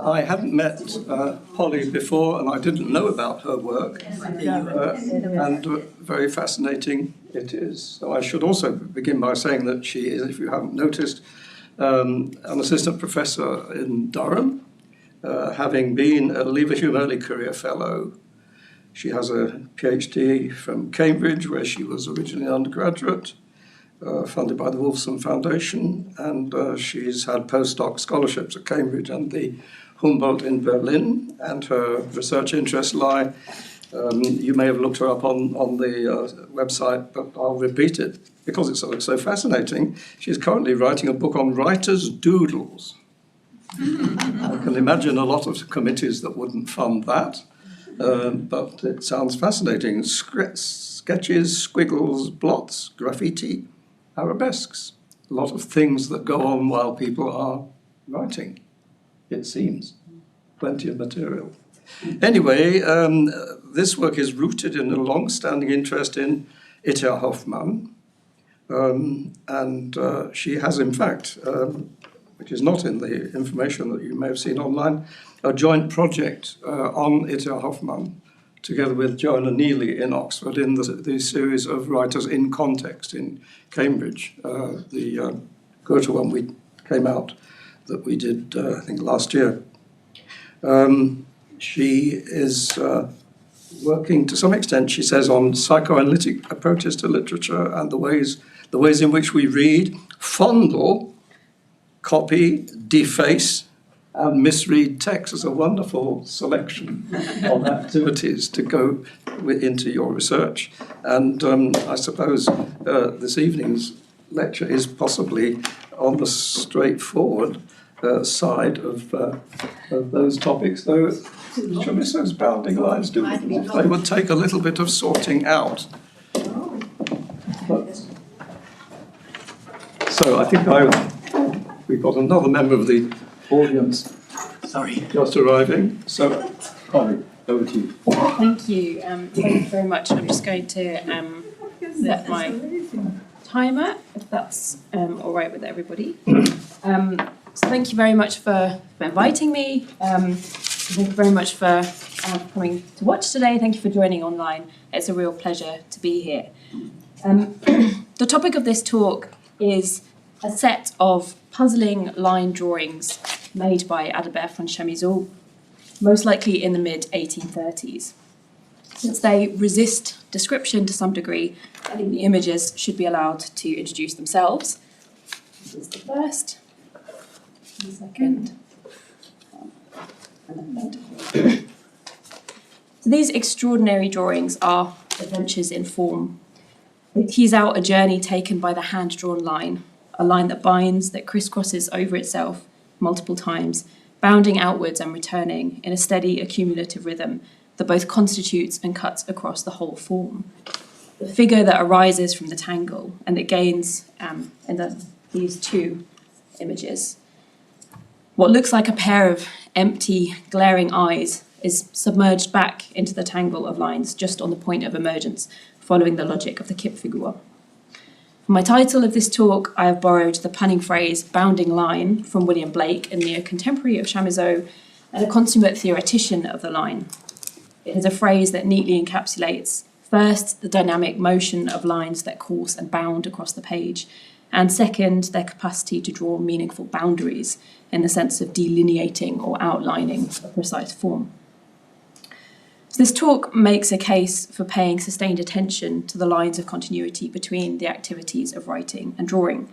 I hadn't met Polly before, and I didn't know about her work, and very fascinating it is. So I should also begin by saying that she is, if you haven't noticed, an assistant professor in Durham, having been a Leverhulme Early Career Fellow. She has a PhD from Cambridge, where she was originally an undergraduate, funded by the Wolfson Foundation, and she's had postdoc scholarships at Cambridge and the Humboldt in Berlin, and her research interests lie, you may have looked her up on the website, but I'll repeat it because it's so fascinating. She's currently writing a book on writers' doodles. I can imagine a lot of committees that wouldn't fund that, but it sounds fascinating. Sketches, squiggles, blots, graffiti, arabesques, a lot of things that go on while people are writing, it seems. Plenty of material. Anyway, this work is rooted in a long-standing interest in Itta Hoffmann, and she has, in fact, which is not in the information that you may have seen online, a joint project on Itta Hoffmann, together with Joanna Neely in Oxford, in the series of writers in context in Cambridge. The Goethe one came out that we did, I think, last year. She is working to some extent, she says, on psychoanalytic approaches to literature and the ways in which we read, fondle, copy, deface, and misread text. Is a wonderful selection of activities to go into your research. And I suppose this evening's lecture is possibly on the straightforward side of those topics, though Chamisso's bounding lines they would take a little bit of sorting out. But, so I think we've got another member of the audience. Sorry, just arriving. So, Polly, over to you. Thank you. Thank you very much. I'm just going to set my timer, if that's all right with everybody. So thank you very much for inviting me. Thank you very much for coming to watch today. Thank you for joining online. It's a real pleasure to be here. The topic of this talk is a set of puzzling line drawings made by Adelbert von Chamisso, most likely in the mid-1830s. Since they resist description to some degree, I think the images should be allowed to introduce themselves. This is the first, the second, and the third. So these extraordinary drawings are adventures in form. They tease out a journey taken by the hand-drawn line, a line that binds, that crisscrosses over itself multiple times, bounding outwards and returning in a steady accumulative rhythm that both constitutes and cuts across the whole form. The figure that arises from the tangle and that gains in these two images. What looks like a pair of empty, glaring eyes is submerged back into the tangle of lines just on the point of emergence, following the logic of the Kippfigur. For my title of this talk, I have borrowed the punning phrase bounding line from William Blake, a near contemporary of Chamisso and a consummate theoretician of the line. It is a phrase that neatly encapsulates, first, the dynamic motion of lines that course and bound across the page, and second, their capacity to draw meaningful boundaries in the sense of delineating or outlining a precise form. So this talk makes a case for paying sustained attention to the lines of continuity between the activities of writing and drawing.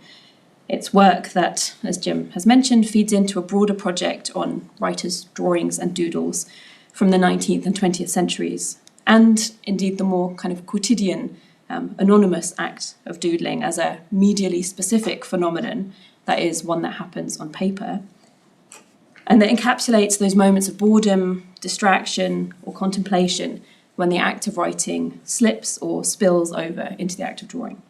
It's work that, as Jim has mentioned, feeds into a broader project on writers' drawings and doodles from the 19th and 20th centuries, and indeed the more kind of quotidian, anonymous act of doodling as a medially specific phenomenon, that is, one that happens on paper, and that encapsulates those moments of boredom, distraction, or contemplation when the act of writing slips or spills over into the act of drawing.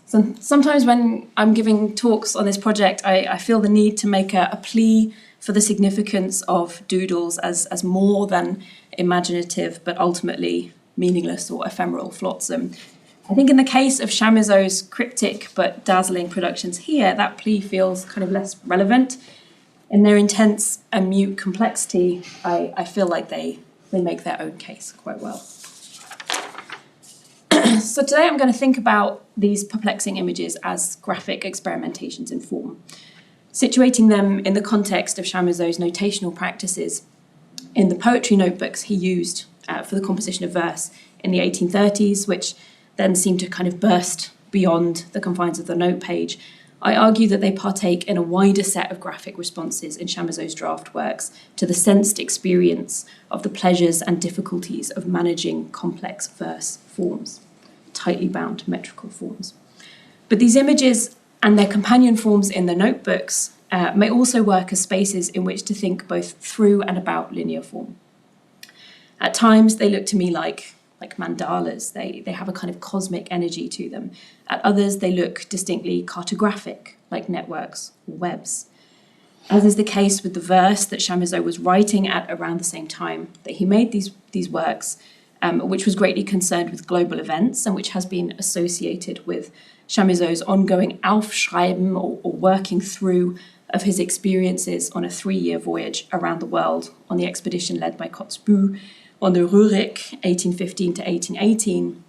So sometimes when I'm giving talks on this project, I feel the need to make a plea for the significance of doodles as more than imaginative, but ultimately meaningless or ephemeral flotsam. I think in the case of Chamisso's cryptic but dazzling productions here, that plea feels kind of less relevant. In their intense and mute complexity, I feel like they make their own case quite well. So today I'm going to think about these perplexing images as graphic experimentations in form, situating them in the context of Chamisso's notational practices in the poetry notebooks he used for the composition of verse in the 1830s, which then seemed to kind of burst beyond the confines of the note page. I argue that they partake in a wider set of graphic responses in Chamisso's draft works to the sensed experience of the pleasures and difficulties of managing complex verse forms, tightly bound metrical forms. But these images and their companion forms in the notebooks may also work as spaces in which to think both through and about linear form. At times, they look to me like mandalas. They have a kind of cosmic energy to them. At others, they look distinctly cartographic, like networks or webs. As is the case with the verse that Chamisso was writing at around the same time that he made these works, which was greatly concerned with global events and which has been associated with Chamisso's ongoing Aufschreiben or working through of his experiences on a 3-year voyage around the world on the expedition led by Kotzebue on the Rurik, 1815 to 1818.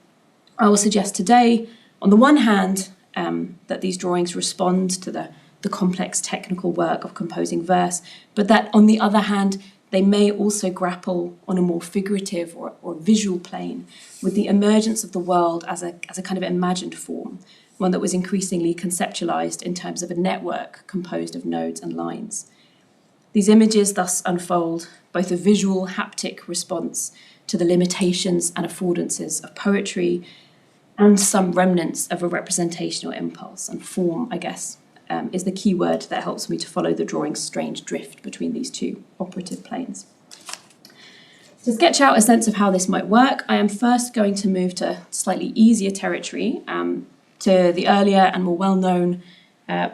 I will suggest today, on the one hand, that these drawings respond to the complex technical work of composing verse, but that on the other hand, they may also grapple on a more figurative or visual plane with the emergence of the world as a kind of imagined form, one that was increasingly conceptualized in terms of a network composed of nodes and lines. These images thus unfold both a visual haptic response to the limitations and affordances of poetry and some remnants of a representational impulse. And form, I guess, is the key word that helps me to follow the drawing's strange drift between these two operative planes. To sketch out a sense of how this might work, I am first going to move to slightly easier territory, to the earlier and more well-known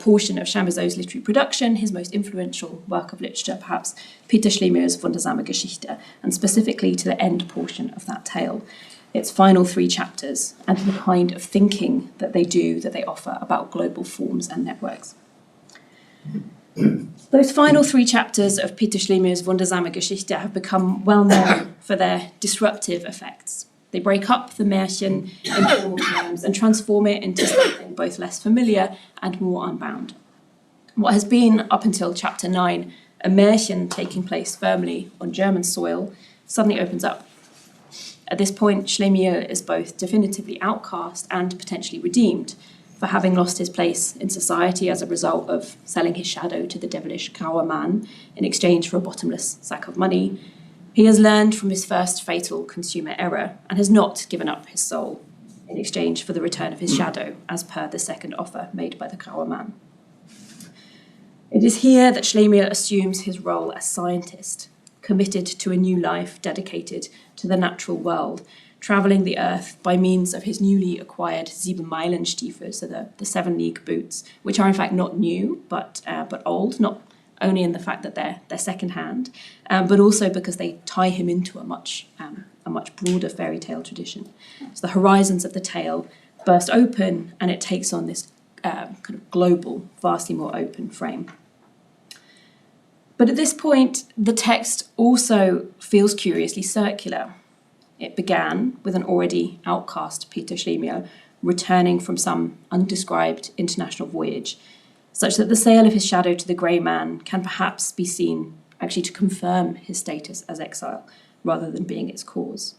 portion of Chamisso's literary production, his most influential work of literature, perhaps, Peter Schlemihls Wundersame Geschichte, and specifically to the end portion of that tale, its final 3 chapters, and to the kind of thinking that they offer about global forms and networks. Those final 3 chapters of Peter Schlemihls Wundersame Geschichte have become well known for their disruptive effects. They break up the Märchen in formal terms and transform it into something both less familiar and more unbound. What has been, up until chapter 9, a Märchen taking place firmly on German soil, suddenly opens up. At this point, Schlemihl is both definitively outcast and potentially redeemed for having lost his place in society as a result of selling his shadow to the devilish grauer Mann in exchange for a bottomless sack of money. He has learned from his first fatal consumer error and has not given up his soul in exchange for the return of his shadow, as per the second offer made by the grauer Mann. It is here that Schlemihl assumes his role as scientist, committed to a new life dedicated to the natural world, travelling the earth by means of his newly acquired 7-Meilen-Stiefel, so the 7-league boots, which are in fact not new, but old, not only in the fact that they're second-hand, but also because they tie him into a much broader fairy tale tradition. So the horizons of the tale burst open, and it takes on this kind of global, vastly more open frame. But at this point, the text also feels curiously circular. It began with an already outcast Peter Schlemihl returning from some undescribed international voyage, such that the sale of his shadow to the grey man can perhaps be seen actually to confirm his status as exile, rather than being its cause.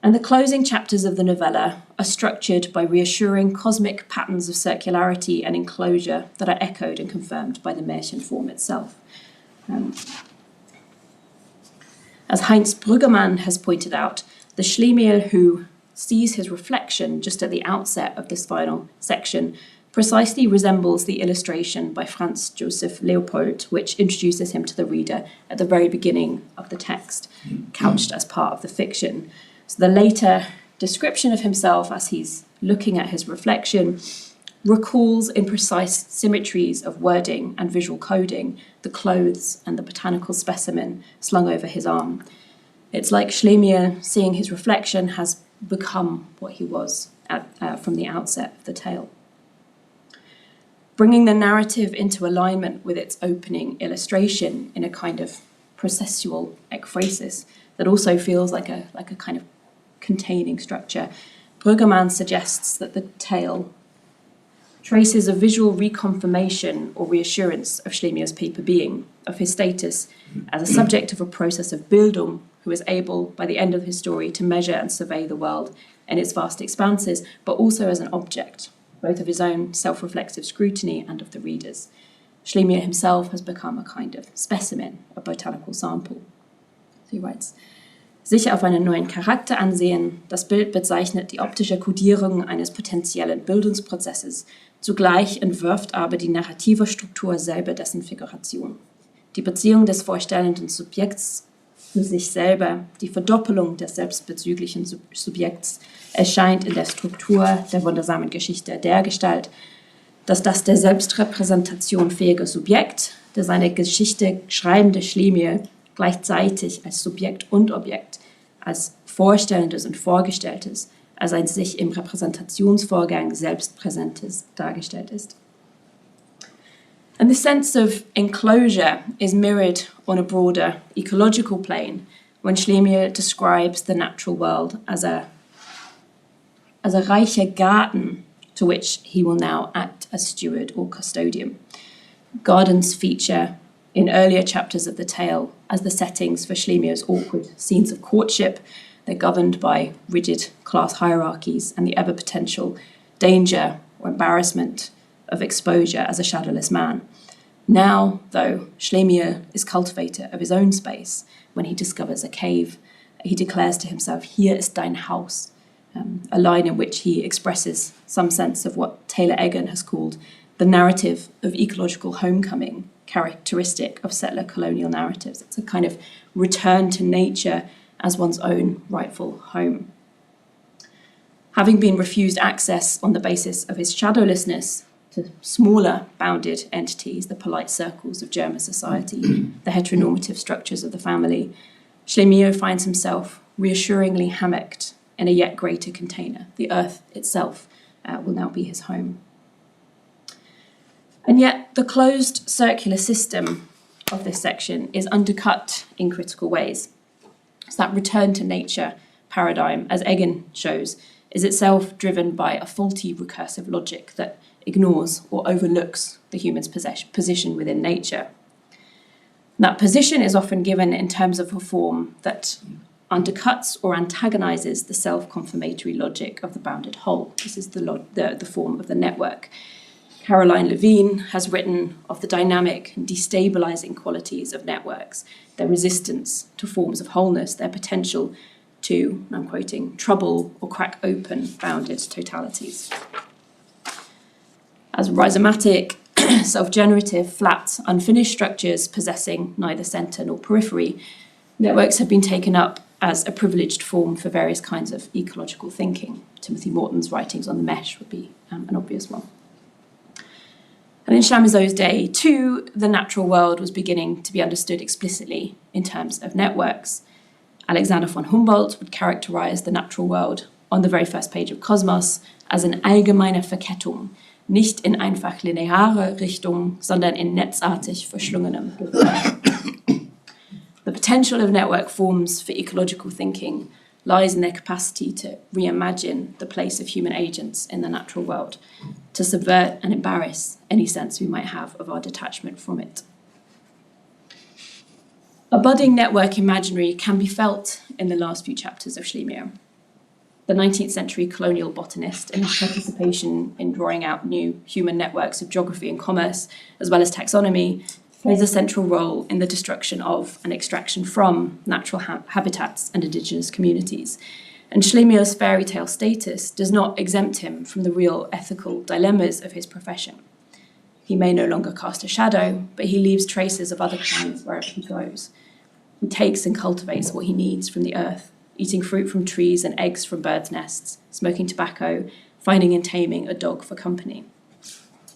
And the closing chapters of the novella are structured by reassuring cosmic patterns of circularity and enclosure that are echoed and confirmed by the Märchen form itself. As Heinz Brüggemann has pointed out, the Schlemihl who sees his reflection just at the outset of this final section precisely resembles the illustration by Franz Joseph Leopold, which introduces him to the reader at the very beginning of the text, couched as part of the fiction. So the later description of himself as he's looking at his reflection recalls in precise symmetries of wording and visual coding the clothes and the botanical specimen slung over his arm. It's like Schlemihl, seeing his reflection, has become what he was from the outset of the tale. bringing the narrative into alignment with its opening illustration in a kind of processual ekphrasis that also feels like a kind of containing structure. Bruggemann suggests that the tale traces a visual reconfirmation or reassurance of Schlemier's paper being, of his status as a subject of a process of Bildung, who is able, by the end of his story, to measure and survey the world and its vast expanses, but also as an object, both of his own self-reflexive scrutiny and of the reader's. Schlemier himself has become a kind of specimen, a botanical sample. So he writes, sich auf einen neuen Charakter ansehen, das Bild bezeichnet die optische Kodierung eines potenziellen Bildungsprozesses, zugleich entwirft aber die narrative Struktur selber dessen Figuration. Die Beziehung des vorstellenden Subjekts zu sich selber, die Verdoppelung des selbstbezüglichen Subjekts, erscheint in der Struktur der wundersamen Geschichte dergestalt, dass das der Selbstrepräsentation fähige Subjekt, der seine Geschichte schreibende Schlemier, gleichzeitig als Subjekt und Objekt, als Vorstellendes und Vorgestelltes, als ein sich im Repräsentationsvorgang selbstpräsentes dargestellt ist. And this sense of enclosure is mirrored on a broader ecological plane when Schlemier describes the natural world as a reicher Garten to which he will now act as steward or custodian. Gardens feature in earlier chapters of the tale as the settings for Schlemier's awkward scenes of courtship. They're governed by rigid class hierarchies and the ever potential danger or embarrassment of exposure as a shadowless man. Now, though, Schlemier is cultivator of his own space. When he discovers a cave, he declares to himself, "Hier ist dein Haus," a line in which he expresses some sense of what Taylor Egan has called the narrative of ecological homecoming, characteristic of settler colonial narratives. It's a kind of return to nature as one's own rightful home. Having been refused access on the basis of his shadowlessness to smaller bounded entities, the polite circles of German society, the heteronormative structures of the family, Schlemier finds himself reassuringly hammocked in a yet greater container. The earth itself will now be his home. And yet the closed circular system of this section is undercut in critical ways. So that return to nature paradigm, as Egan shows, is itself driven by a faulty recursive logic that ignores or overlooks the human's position within nature. And that position is often given in terms of a form that undercuts or antagonizes the self-confirmatory logic of the bounded whole. This is the form of the network. Caroline Levine has written of the dynamic and destabilizing qualities of networks, their resistance to forms of wholeness, their potential to, and I'm quoting, trouble or crack open bounded totalities. As rhizomatic, self-generative, flat, unfinished structures possessing neither centre nor periphery, networks have been taken up as a privileged form for various kinds of ecological thinking. Timothy Morton's writings on the mesh would be an obvious one. And in Chamisso's day, too, the natural world was beginning to be understood explicitly in terms of networks. Alexander von Humboldt would characterize the natural world on the very first page of Kosmos as an allgemeine Verkettung, nicht in einfach lineare Richtung, sondern in netzartig verschlungenem Gewirr. The potential of network forms for ecological thinking lies in their capacity to reimagine the place of human agents in the natural world, to subvert and embarrass any sense we might have of our detachment from it. A budding network imaginary can be felt in the last few chapters of Schlemier. The 19th century colonial botanist, in his participation in drawing out new human networks of geography and commerce, as well as taxonomy, plays a central role in the destruction of and extraction from natural habitats and indigenous communities. And Schlemier's fairy tale status does not exempt him from the real ethical dilemmas of his profession. He may no longer cast a shadow, but he leaves traces of other kinds wherever he goes. He takes and cultivates what he needs from the earth, eating fruit from trees and eggs from birds' nests, smoking tobacco, finding and taming a dog for company.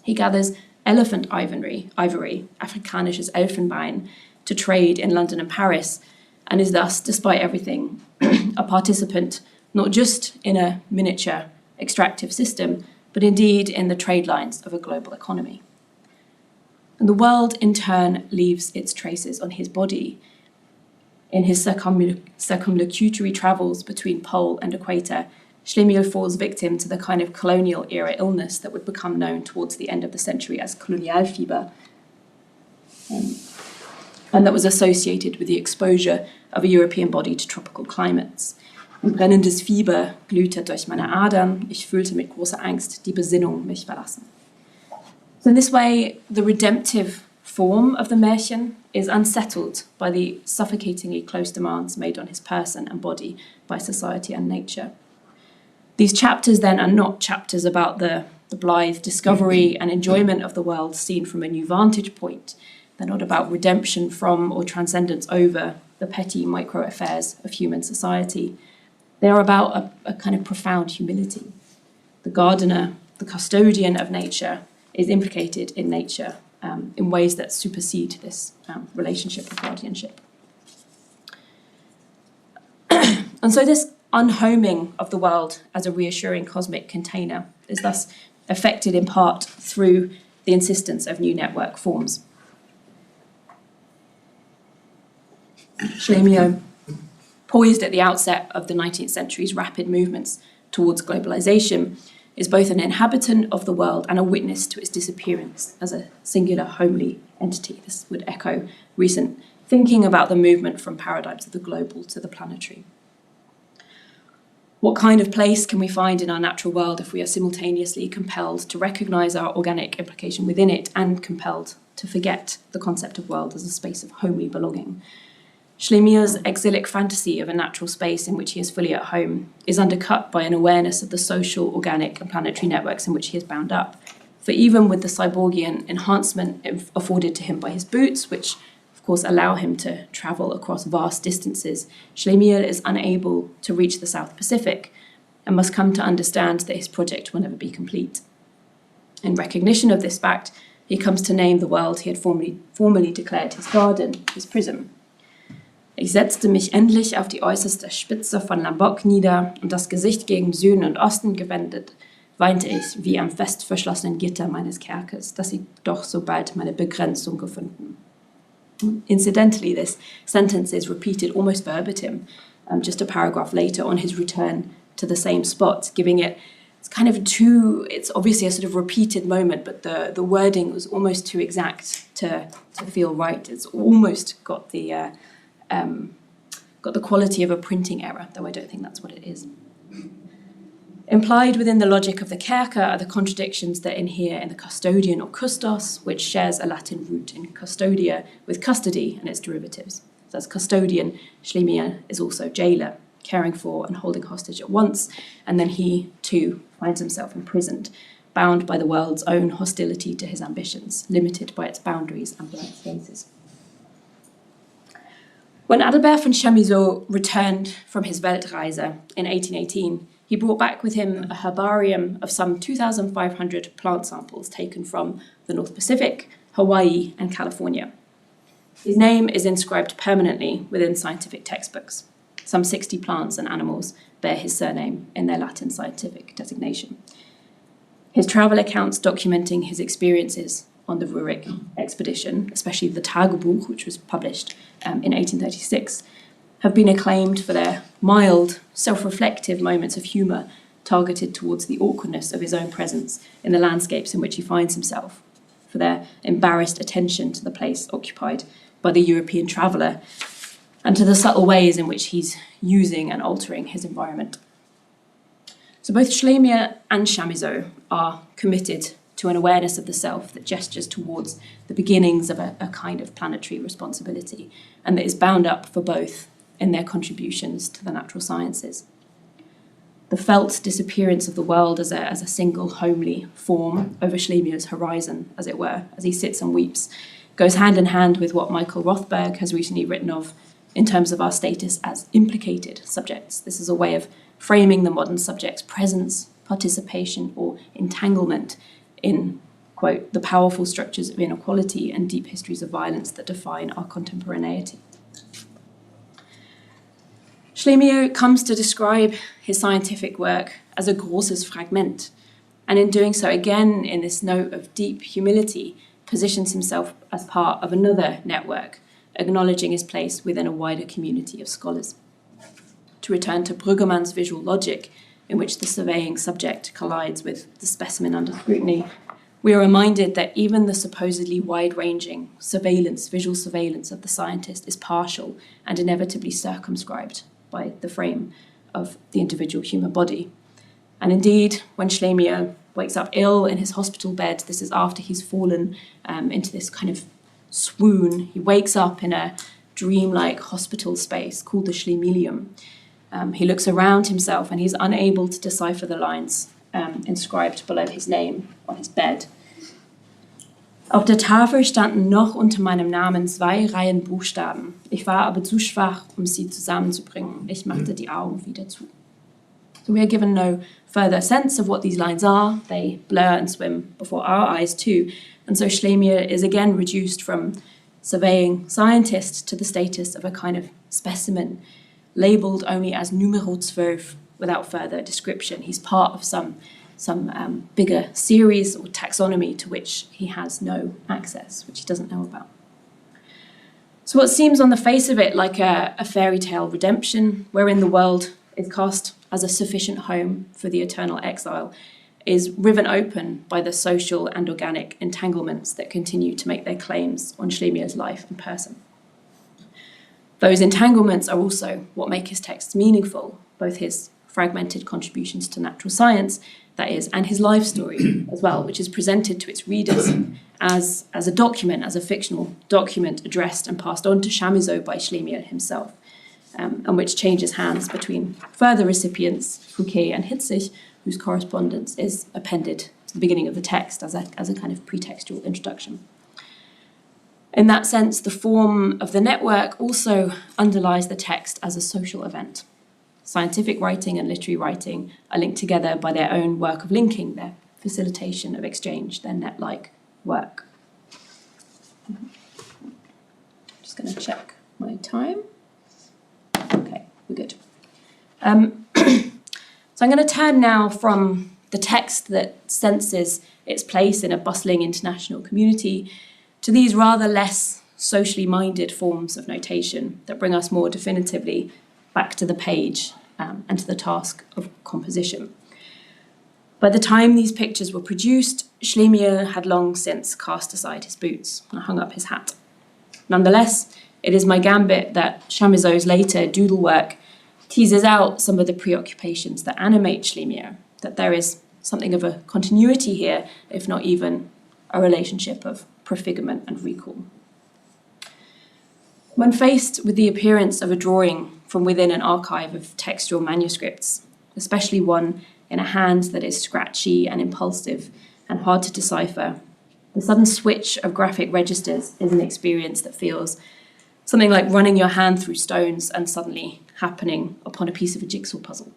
He gathers elephant ivory, Afrikanisches Elfenbein, to trade in London and Paris, and is thus, despite everything, a participant not just in a miniature extractive system, but indeed in the trade lines of a global economy. And the world, in turn, leaves its traces on his body. In his circumlocutory travels between pole and equator, Schlemiel falls victim to the kind of colonial era illness that would become known towards the end of the century as Kolonialfieber, and that was associated with the exposure of a European body to tropical climates. Ein brennendes Fieber glühte durch meine Adern, ich fühlte mit großer Angst die Besinnung mich verlassen. So in this way, the redemptive form of the Märchen is unsettled by the suffocatingly close demands made on his person and body by society and nature. These chapters then are not chapters about the blithe discovery and enjoyment of the world seen from a new vantage point. They're not about redemption from or transcendence over the petty micro affairs of human society. They are about a kind of profound humility. The gardener, the custodian of nature, is implicated in nature in ways that supersede this relationship of guardianship. And so this unhoming of the world as a reassuring cosmic container is thus affected in part through the insistence of new network forms. Schlemiel, poised at the outset of the 19th century's rapid movements towards globalization, is both an inhabitant of the world and a witness to its disappearance as a singular homely entity. This would echo recent thinking about the movement from paradigms of the global to the planetary. What kind of place can we find in our natural world if we are simultaneously compelled to recognize our organic implication within it and compelled to forget the concept of world as a space of homely belonging? Schlemiel's exilic fantasy of a natural space in which he is fully at home is undercut by an awareness of the social, organic, and planetary networks in which he is bound up. For even with the cyborgian enhancement afforded to him by his boots, which of course allow him to travel across vast distances, Schlemiel is unable to reach the South Pacific and must come to understand that his project will never be complete. In recognition of this fact, he comes to name the world he had formerly declared his garden, his prison. Ich setzte mich endlich auf die äußerste Spitze von Lombok nieder und das Gesicht gegen Süden und Osten gewendet, weinte ich wie am fest verschlossenen Gitter meines Kerkers, dass ich doch so bald meine Begrenzung gefunden. Incidentally, this sentence is repeated almost verbatim, just a paragraph later on his return to the same spot, giving it, it's obviously a sort of repeated moment, but the wording was almost too exact to feel right. It's almost got the quality of a printing error, though I don't think that's what it is. Implied within the logic of the Kerker are the contradictions that inhere in the custodian or custos, which shares a Latin root in custodia with custody and its derivatives. So as custodian, Schlemiel is also jailer, caring for and holding hostage at once, and then he too finds himself imprisoned, bound by the world's own hostility to his ambitions, limited by its boundaries and blank spaces. When Adelbert von Chamisso returned from his Weltreise in 1818, he brought back with him a herbarium of some 2,500 plant samples taken from the North Pacific, Hawaii, and California. His name is inscribed permanently within scientific textbooks. Some 60 plants and animals bear his surname in their Latin scientific designation. His travel accounts documenting his experiences on the Rurik expedition, especially the Tagebuch, which was published in 1836, have been acclaimed for their mild, self-reflective moments of humour targeted towards the awkwardness of his own presence in the landscapes in which he finds himself, for their embarrassed attention to the place occupied by the European traveller, and to the subtle ways in which he's using and altering his environment. So both Schlemiel and Chamisso are committed to an awareness of the self that gestures towards the beginnings of a kind of planetary responsibility, and that is bound up for both in their contributions to the natural sciences. The felt disappearance of the world as a single homely form over Schlemiel's horizon, as it were, as he sits and weeps, goes hand in hand with what Michael Rothberg has recently written of in terms of our status as implicated subjects. This is a way of framing the modern subject's presence, participation, or entanglement in, quote, the powerful structures of inequality and deep histories of violence that define our contemporaneity. Schlemiel comes to describe his scientific work as a großes Fragment, and in doing so, again, in this note of deep humility, positions himself as part of another network, acknowledging his place within a wider community of scholars. To return to Bruggemann's visual logic, in which the surveying subject collides with the specimen under scrutiny, we are reminded that even the supposedly wide-ranging visual surveillance of the scientist is partial and inevitably circumscribed by the frame of the individual human body. And indeed, when Schlemihl wakes up ill in his hospital bed, this is after he's fallen into this kind of swoon. He wakes up in a dreamlike hospital space called the Schlemihlium. He looks around himself and he's unable to decipher the lines inscribed below his name on his bed. Auf der Tafel standen noch unter meinem Namen 2 Reihen Buchstaben. Ich war aber zu schwach, sie zusammenzubringen. Ich machte die Augen wieder zu. So we are given no further sense of what these lines are. They blur and swim before our eyes too. And so Schlemihl is again reduced from surveying scientist to the status of a kind of specimen, labelled only as numero 12 without further description. He's part of some bigger series or taxonomy to which he has no access, which he doesn't know about. So what seems on the face of it like a fairy tale redemption, wherein the world is cast as a sufficient home for the eternal exile, is riven open by the social and organic entanglements that continue to make their claims on Schlemihl's life and person. Those entanglements are also what make his texts meaningful, both his fragmented contributions to natural science, that is, and his life story as well, which is presented to its readers as a document, as a fictional document addressed and passed on to Chamisso by Schlemihl himself, and which changes hands between further recipients, Fouquet and Hitzig, whose correspondence is appended to the beginning of the text as a kind of pretextual introduction. In that sense, the form of the network also underlies the text as a social event. Scientific writing and literary writing are linked together by their own work of linking, their facilitation of exchange, their net-like work. Just going to check my time. Okay, we're good. So I'm going to turn now from the text that senses its place in a bustling international community to these rather less socially minded forms of notation that bring us more definitively back to the page and to the task of composition. By the time these pictures were produced, Schlemihl had long since cast aside his boots and hung up his hat. Nonetheless, it is my gambit that Chamisso's later doodle work teases out some of the preoccupations that animate Schlemihl, that there is something of a continuity here, if not even a relationship of prefigurement and recall. When faced with the appearance of a drawing from within an archive of textual manuscripts, especially one in a hand that is scratchy and impulsive and hard to decipher, the sudden switch of graphic registers is an experience that feels something like running your hand through stones and suddenly happening upon a piece of a jigsaw puzzle.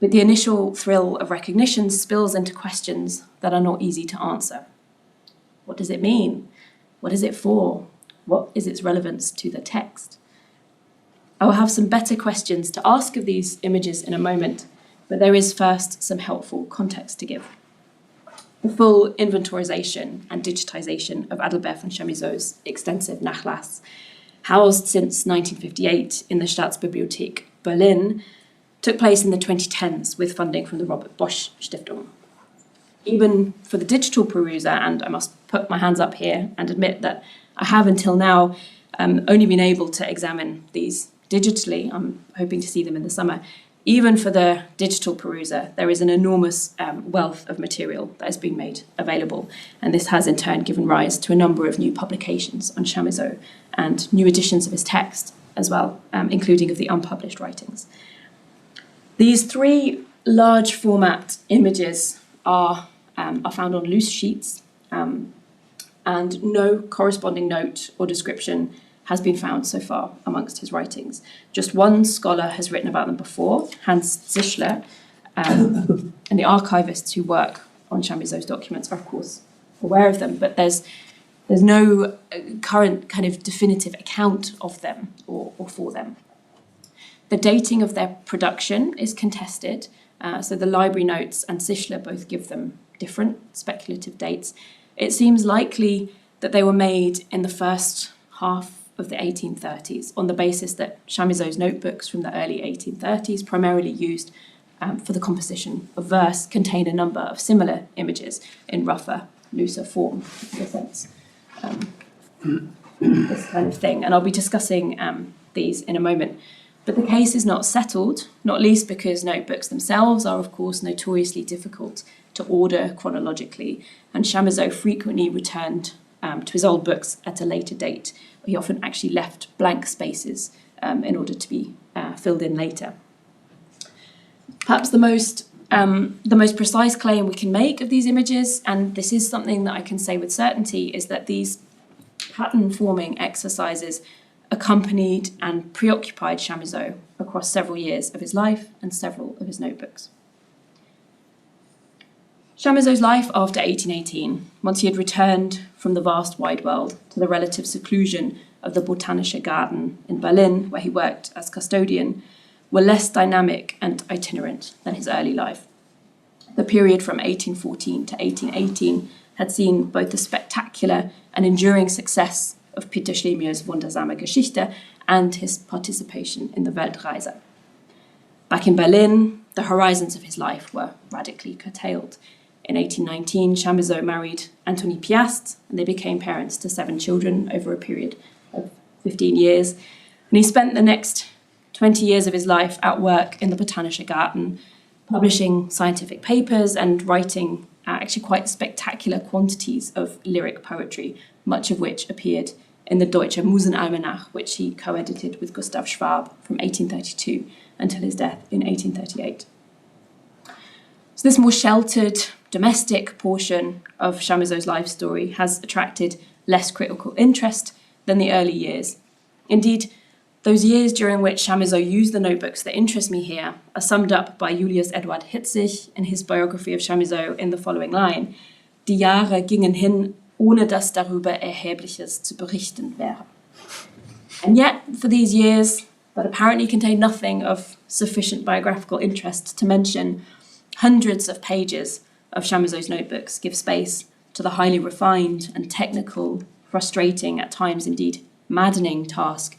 But the initial thrill of recognition spills into questions that are not easy to answer. What does it mean? What is it for? What is its relevance to the text? I will have some better questions to ask of these images in a moment, but there is first some helpful context to give. The full inventorization and digitization of Adelbert von Chamisso's extensive Nachlass, housed since 1958 in the Staatsbibliothek Berlin, took place in the 2010s with funding from the Robert Bosch Stiftung. Even for the digital peruser, and I must put my hands up here and admit that I have until now only been able to examine these digitally. I'm hoping to see them in the summer. Even for the digital peruser, there is an enormous wealth of material that has been made available, and this has in turn given rise to a number of new publications on Chamisso and new editions of his text as well, including of the unpublished writings. These three large format images are found on loose sheets, and no corresponding note or description has been found so far amongst his writings. Just one scholar has written about them before, Hans Zischler, and the archivists who work on Chamisso's documents are, of course, aware of them, but there's no current kind of definitive account of them or for them. The dating of their production is contested, so the library notes and Zischler both give them different speculative dates. it seems likely that they were made in the first half of the 1830s on the basis that Chamisso's notebooks from the early 1830s, primarily used for the composition of verse, contain a number of similar images in rougher, looser form, in a sense. This kind of thing. And I'll be discussing these in a moment. But the case is not settled, not least because notebooks themselves are, of course, notoriously difficult to order chronologically, and Chamisso frequently returned to his old books at a later date. He often actually left blank spaces in order to be filled in later. Perhaps the most precise claim we can make of these images, and this is something that I can say with certainty, is that these pattern-forming exercises accompanied and preoccupied Chamisso across several years of his life and several of his notebooks. Chamisso's life after 1818, once he had returned from the vast wide world to the relative seclusion of the Botanische Garden in Berlin, where he worked as custodian, were less dynamic and itinerant than his early life. The period from 1814 to 1818 had seen both the spectacular and enduring success of Peter Schlemier's Wundersame Geschichte and his participation in the Weltreise. Back in Berlin, the horizons of his life were radically curtailed. In 1819, Chamisso married Antonie Piast, and they became parents to 7 children over a period of 15 years. And he spent the next 20 years of his life at work in the Botanische Garten, publishing scientific papers and writing actually quite spectacular quantities of lyric poetry, much of which appeared in the Deutsche Musenalmanach, which he co-edited with Gustav Schwab from 1832 until his death in 1838. So this more sheltered, domestic portion of Chamisso's life story has attracted less critical interest than the early years. Indeed, those years during which Chamisso used the notebooks that interest me here are summed up by Julius Eduard Hitzig in his biography of Chamisso in the following line: Die Jahre gingen hin, ohne dass darüber Erhebliches zu berichten wäre. And yet, for these years, that apparently contained nothing of sufficient biographical interest to mention, hundreds of pages of Chamisso's notebooks give space to the highly refined and technical, frustrating, at times indeed maddening task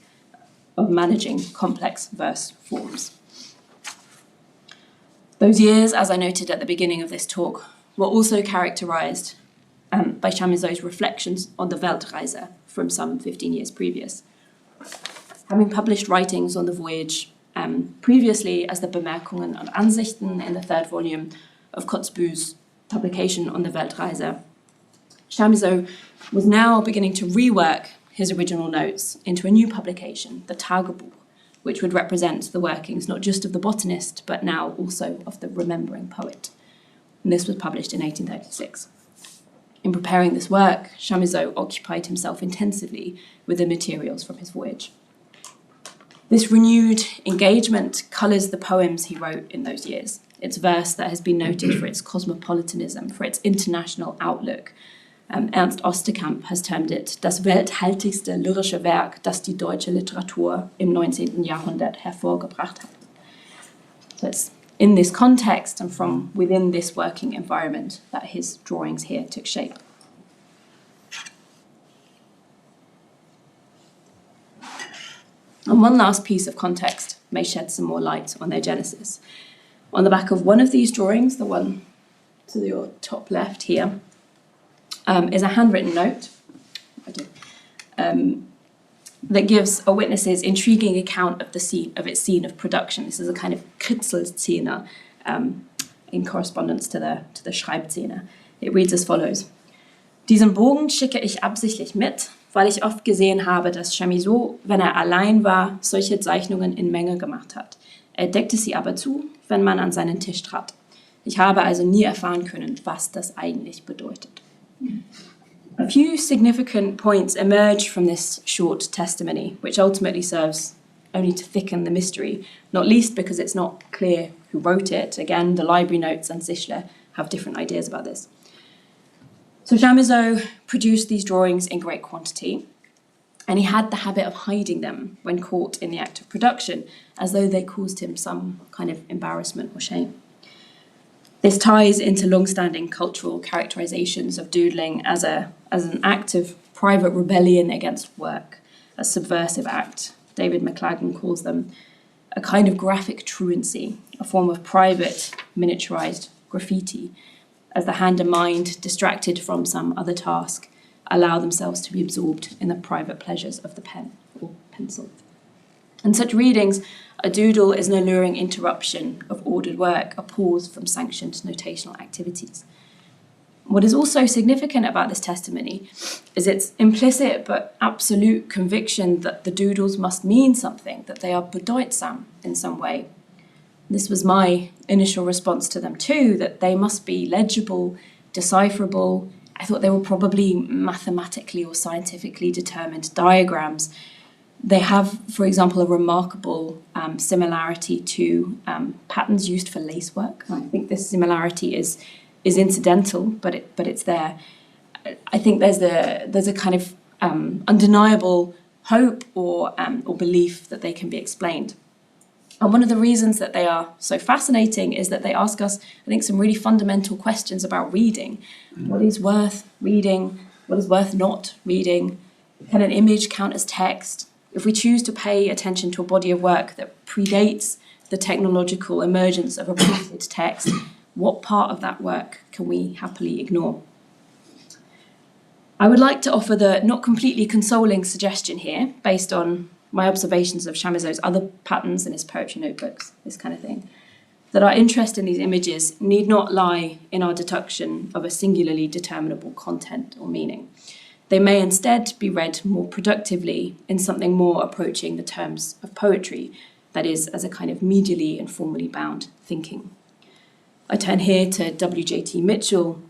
of managing complex verse forms. Those years, as I noted at the beginning of this talk, were also characterized by Chamisso's reflections on the Weltreise from some 15 years previous. Having published writings on the voyage previously as the Bemerkungen und Ansichten in the 3rd volume of Kotzebü's publication on the Weltreise, Chamisso was now beginning to rework his original notes into a new publication, the Tagebuch, which would represent the workings not just of the botanist, but now also of the remembering poet. And this was published in 1836. In preparing this work, Chamisso occupied himself intensively with the materials from his voyage. This renewed engagement colours the poems he wrote in those years. It's verse that has been noted for its cosmopolitanism, for its international outlook. Ernst Osterkamp has termed it das welthaltigste lyrische Werk, das die deutsche Literatur im 19. Jahrhundert hervorgebracht hat. So it's in this context and from within this working environment that his drawings here took shape. And one last piece of context may shed some more light on their genesis. On the back of one of these drawings, the one to your top left here, is a handwritten note that gives a witness's intriguing account of its scene of production. This is a kind of Kritzelszene in correspondence to the Schreibszene. It reads as follows: Diesen Bogen schicke ich absichtlich mit, weil ich oft gesehen habe, dass Chamisso, wenn er allein war, solche Zeichnungen in Menge gemacht hat. Er deckte sie aber zu, wenn man an seinen Tisch trat. Ich habe also nie erfahren können, was das eigentlich bedeutet. A few significant points emerge from this short testimony, which ultimately serves only to thicken the mystery, not least because it's not clear who wrote it. Again, the library notes and Zischler have different ideas about this. So Chamisso produced these drawings in great quantity, and he had the habit of hiding them when caught in the act of production, as though they caused him some kind of embarrassment or shame. This ties into long-standing cultural characterizations of doodling as an act of private rebellion against work, a subversive act. David McLagan calls them a kind of graphic truancy, a form of private miniaturized graffiti, as the hand and mind, distracted from some other task, allow themselves to be absorbed in the private pleasures of the pen or pencil. In such readings, a doodle is an alluring interruption of ordered work, a pause from sanctioned notational activities. What is also significant about this testimony is its implicit but absolute conviction that the doodles must mean something, that they are bedeutsam in some way. This was my initial response to them too, that they must be legible, decipherable. I thought they were probably mathematically or scientifically determined diagrams. They have, for example, a remarkable similarity to patterns used for lacework. I think this similarity is incidental, but it's there. I think there's a kind of undeniable hope or belief that they can be explained. And one of the reasons that they are so fascinating is that they ask us, I think, some really fundamental questions about reading. What is worth reading? What is worth not reading? Can an image count as text? If we choose to pay attention to a body of work that predates the technological emergence of a printed text, what part of that work can we happily ignore? I would like to offer the not completely consoling suggestion here, based on my observations of Chamisso's other patterns in his poetry notebooks, this kind of thing, that our interest in these images need not lie in our deduction of a singularly determinable content or meaning. They may instead be read more productively in something more approaching the terms of poetry, that is, as a kind of medially and formally bound thinking. I turn here to W.J.T. Mitchell,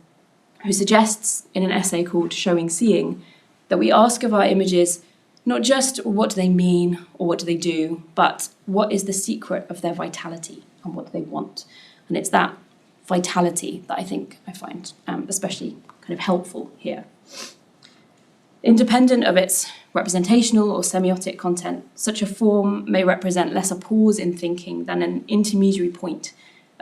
who suggests in an essay called Showing Seeing that we ask of our images not just what do they mean or what do they do, but what is the secret of their vitality and what do they want. And it's that vitality that I find especially kind of helpful here. Independent of its representational or semiotic content, such a form may represent less a pause in thinking than an intermediary point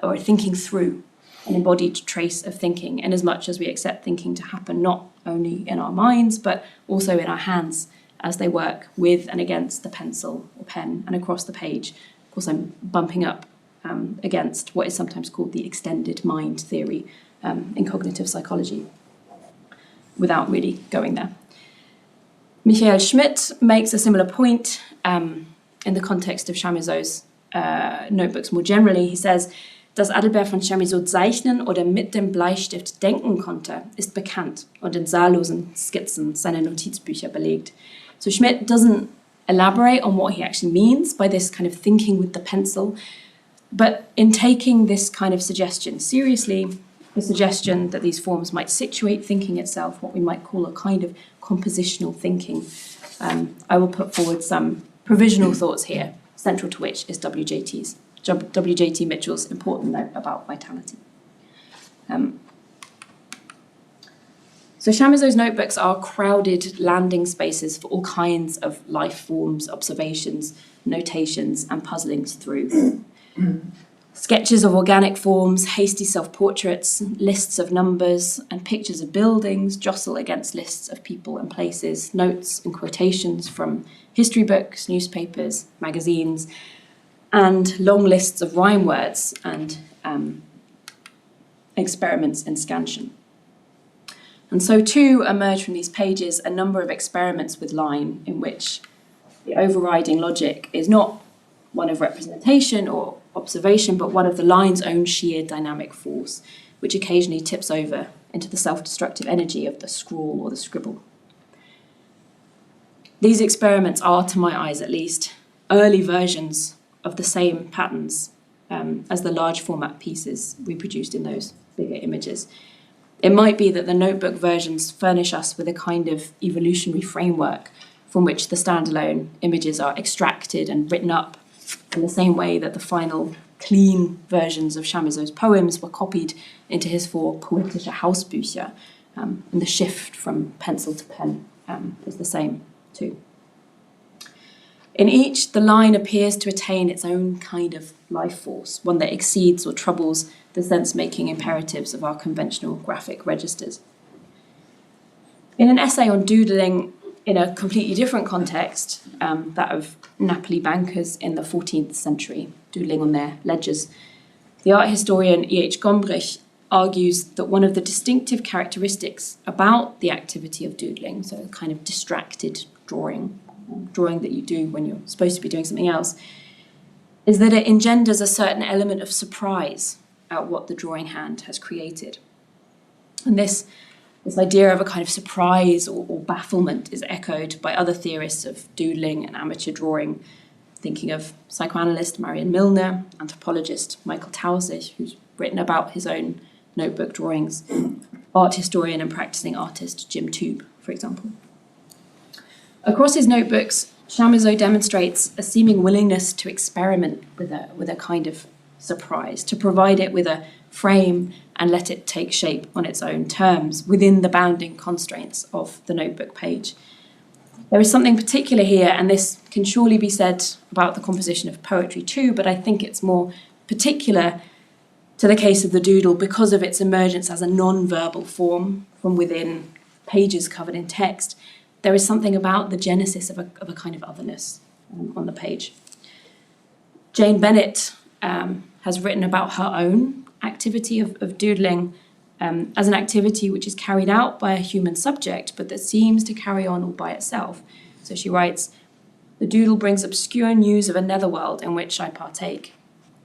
or a thinking through, an embodied trace of thinking, inasmuch as we accept thinking to happen not only in our minds, but also in our hands as they work with and against the pencil or pen and across the page. Of course, I'm bumping up against what is sometimes called the extended mind theory in cognitive psychology, without really going there. Michael Schmidt makes a similar point in the context of Chamisso's notebooks more generally. He says, dass Adelbert von Chamisso zeichnen oder mit dem Bleistift denken konnte, ist bekannt und in zahllosen Skizzen seiner Notizbücher belegt. So Schmidt doesn't elaborate on what he actually means by this kind of thinking with the pencil, but in taking this kind of suggestion seriously, the suggestion that these forms might situate thinking itself, what we might call a kind of compositional thinking, I will put forward some provisional thoughts here, central to which is W.J.T. Mitchell's important note about vitality. So Chamisso's notebooks are crowded landing spaces for all kinds of life forms, observations, notations, and puzzlings through. Sketches of organic forms, hasty self-portraits, lists of numbers, and pictures of buildings jostle against lists of people and places, notes and quotations from history books, newspapers, magazines, and long lists of rhyme words and experiments in scansion. And so too emerge from these pages a number of experiments with line in which the overriding logic is not one of representation or observation, but one of the line's own sheer dynamic force, which occasionally tips over into the self-destructive energy of the scrawl or the scribble. These experiments are, to my eyes at least, early versions of the same patterns as the large format pieces reproduced in those bigger images. It might be that the notebook versions furnish us with a kind of evolutionary framework from which the standalone images are extracted and written up in the same way that the final clean versions of Chamisso's poems were copied into his 4 poetische Hausbücher, and the shift from pencil to pen is the same too. In each, the line appears to attain its own kind of life force, one that exceeds or troubles the sense-making imperatives of our conventional graphic registers. In an essay on doodling in a completely different context, that of Napoli bankers in the 14th century, doodling on their ledgers, the art historian E.H. Gombrich argues that one of the distinctive characteristics about the activity of doodling, so a kind of distracted drawing that you do when you're supposed to be doing something else, is that it engenders a certain element of surprise at what the drawing hand has created. And this idea of a kind of surprise or bafflement is echoed by other theorists of doodling and amateur drawing, thinking of psychoanalyst Marion Milner, anthropologist Michael Tausig, who's written about his own notebook drawings, art historian and practicing artist Jim Toob, for example. Across his notebooks, Chamisso demonstrates a seeming willingness to experiment with a kind of surprise, to provide it with a frame and let it take shape on its own terms within the bounding constraints of the notebook page. There is something particular here, and this can surely be said about the composition of poetry too, but I think it's more particular to the case of the doodle because of its emergence as a non-verbal form from within pages covered in text. There is something about the genesis of a kind of otherness on the page. Jane Bennett has written about her own activity of doodling as an activity which is carried out by a human subject, but that seems to carry on all by itself. So she writes, "The doodle brings obscure news of a netherworld in which I partake.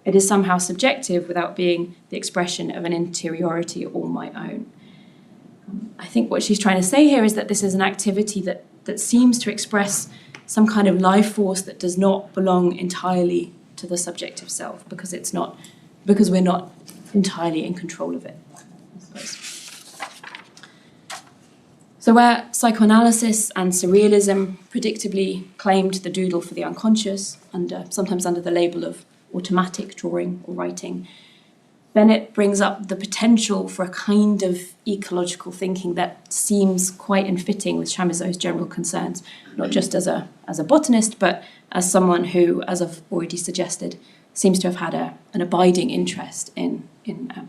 It is somehow subjective without being the expression of an interiority all my own." I think what she's trying to say here is that this is an activity that seems to express some kind of life force that does not belong entirely to the subjective self, because we're not entirely in control of it, I suppose. So where psychoanalysis and surrealism predictably claimed the doodle for the unconscious, sometimes under the label of automatic drawing or writing, Bennett brings up the potential for a kind of ecological thinking that seems quite in fitting with Chamisso's general concerns, not just as a botanist, but as someone who, as I've already suggested, seems to have had an abiding interest in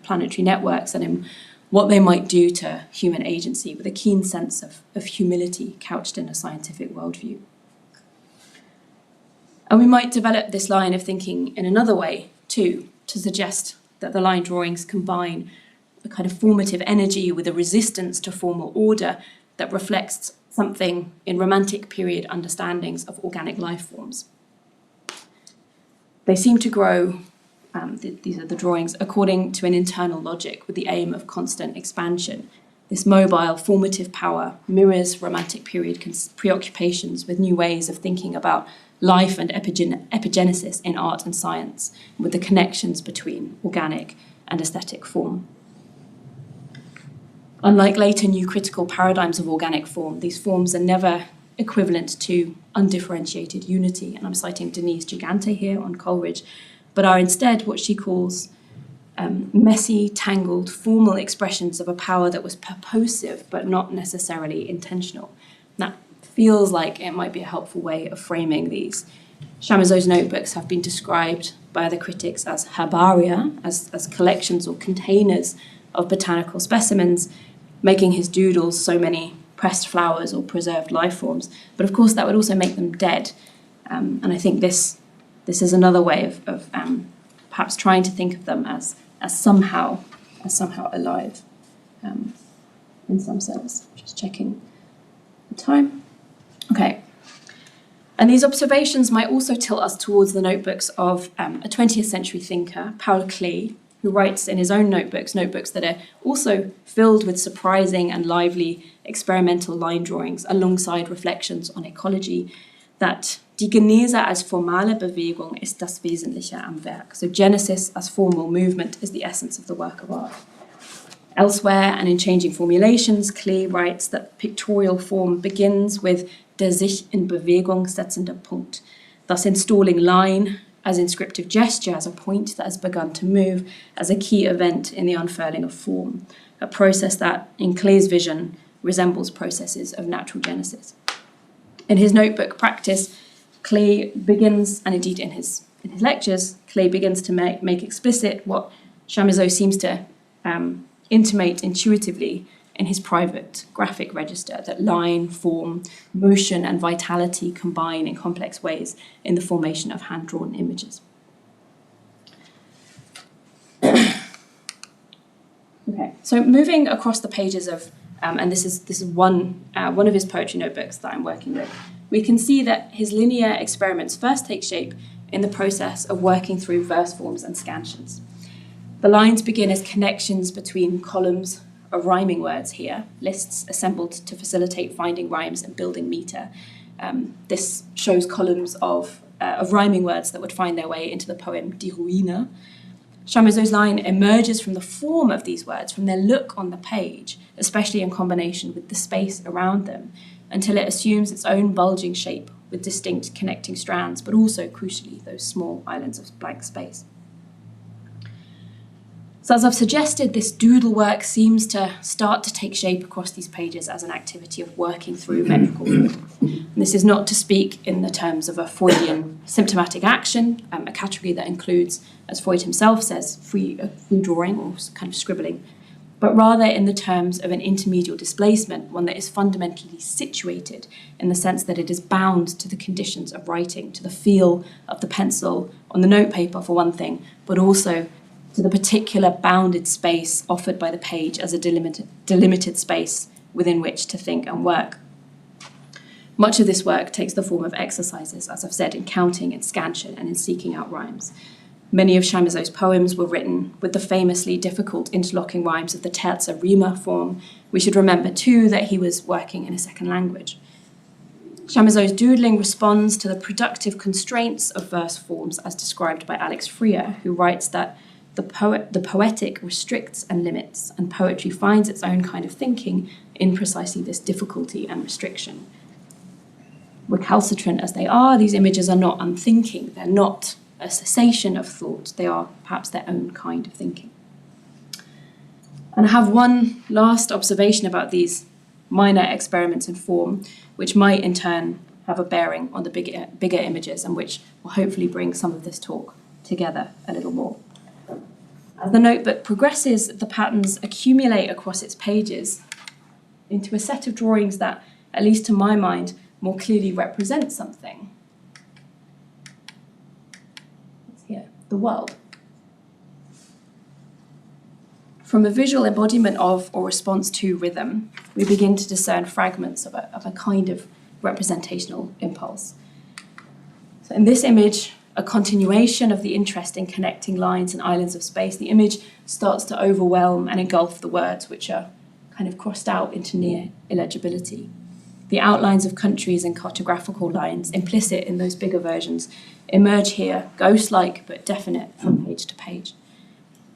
planetary networks and in what they might do to human agency, with a keen sense of humility couched in a scientific worldview. And we might develop this line of thinking in another way, too, to suggest that the line drawings combine a kind of formative energy with a resistance to formal order that reflects something in Romantic period understandings of organic life forms. They seem to grow, these are the drawings, according to an internal logic with the aim of constant expansion. This mobile, formative power mirrors Romantic period preoccupations with new ways of thinking about life and epigenesis in art and science, with the connections between organic and aesthetic form. Unlike later new critical paradigms of organic form, these forms are never equivalent to undifferentiated unity, and I'm citing Denise Gigante here on Coleridge, but are instead what she calls messy, tangled, formal expressions of a power that was purposive but not necessarily intentional. That feels like it might be a helpful way of framing these. Chamisso's notebooks have been described by other critics as herbaria, as collections or containers of botanical specimens, making his doodles so many pressed flowers or preserved life forms. But of course, that would also make them dead. And I think this is another way of perhaps trying to think of them as somehow alive, in some sense. Just checking the time. Okay. And these observations might also tilt us towards the notebooks of a 20th century thinker, Paul Klee, who writes in his own notebooks that are also filled with surprising and lively experimental line drawings alongside reflections on ecology, that die Genese als formale Bewegung ist das Wesentliche am Werk. So Genesis as formal movement is the essence of the work of art. Elsewhere, and in Changing Formulations, Klee writes that pictorial form begins with der sich in Bewegung setzende Punkt, thus installing line as inscriptive gesture, as a point that has begun to move, as a key event in the unfurling of form, a process that, in Klee's vision, resembles processes of natural genesis. In his notebook practice, Klee begins, and indeed in his lectures, Klee begins to make explicit what Chamisso seems to intimate intuitively in his private graphic register that line, form, motion, and vitality combine in complex ways in the formation of hand-drawn images. Okay, so moving across the pages of, and this is one of his poetry notebooks that I'm working with, we can see that his linear experiments first take shape in the process of working through verse forms and scansions. The lines begin as connections between columns of rhyming words here, lists assembled to facilitate finding rhymes and building meter. This shows columns of rhyming words that would find their way into the poem Die Ruine. Chamisso's line emerges from the form of these words, from their look on the page, especially in combination with the space around them, until it assumes its own bulging shape with distinct connecting strands, but also, crucially, those small islands of blank space. So as I've suggested, this doodle work seems to start to take shape across these pages as an activity of working through metrical. And this is not to speak in the terms of a Freudian symptomatic action, a category that includes, as Freud himself says, free drawing or kind of scribbling, but rather in the terms of an intermedial displacement, one that is fundamentally situated in the sense that it is bound to the conditions of writing, to the feel of the pencil on the notepaper for one thing, but also to the particular bounded space offered by the page as a delimited space within which to think and work. Much of this work takes the form of exercises, as I've said, in counting, in scansion, and in seeking out rhymes. Many of Chamisso's poems were written with the famously difficult interlocking rhymes of the terza rima form. We should remember, too, that he was working in a second language. Chamisso's doodling responds to the productive constraints of verse forms as described by Alex Freer, who writes that the poetic restricts and limits, and poetry finds its own kind of thinking in precisely this difficulty and restriction. Recalcitrant as they are, these images are not unthinking. They're not a cessation of thought. They are perhaps their own kind of thinking. And I have one last observation about these minor experiments in form, which might in turn have a bearing on the bigger images, and which will hopefully bring some of this talk together a little more. As the notebook progresses, the patterns accumulate across its pages into a set of drawings that, at least to my mind, more clearly represent something. It's here, the world. From a visual embodiment of or response to rhythm, we begin to discern fragments of a kind of representational impulse. So in this image, a continuation of the interesting connecting lines and islands of space, the image starts to overwhelm and engulf the words, which are kind of crossed out into near illegibility. The outlines of countries and cartographical lines, implicit in those bigger versions, emerge here, ghost-like but definite from page to page.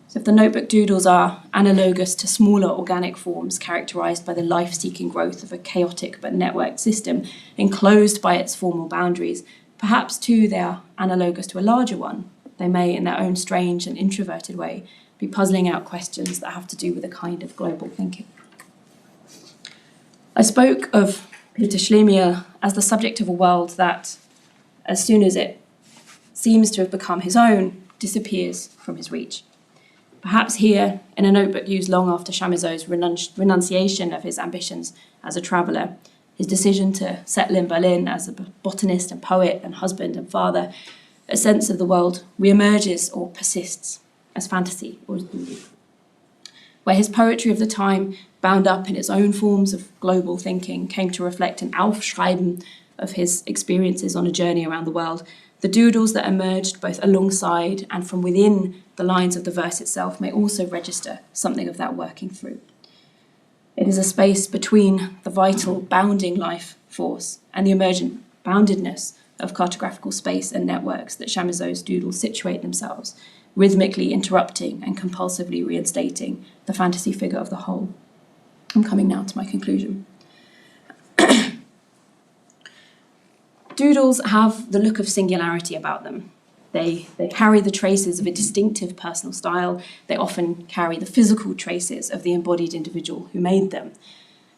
So if the notebook doodles are analogous to smaller organic forms characterized by the life-seeking growth of a chaotic but networked system, enclosed by its formal boundaries, perhaps, too, they are analogous to a larger one. They may, in their own strange and introverted way, be puzzling out questions that have to do with a kind of global thinking. I spoke of Peter Schlemihl as the subject of a world that, as soon as it seems to have become his own, disappears from his reach. Perhaps here, in a notebook used long after Chamisso's renunciation of his ambitions as a traveller, his decision to settle in Berlin as a botanist and poet and husband and father, a sense of the world reemerges or persists as fantasy or as belief. Where his poetry of the time, bound up in its own forms of global thinking, came to reflect an Aufschreiben of his experiences on a journey around the world, the doodles that emerged both alongside and from within the lines of the verse itself may also register something of that working through. It is a space between the vital, bounding life force and the emergent boundedness of cartographical space and networks that Chamisso's doodles situate themselves, rhythmically interrupting and compulsively reinstating the fantasy figure of the whole. I'm coming now to my conclusion. Doodles have the look of singularity about them. They carry the traces of a distinctive personal style. They often carry the physical traces of the embodied individual who made them.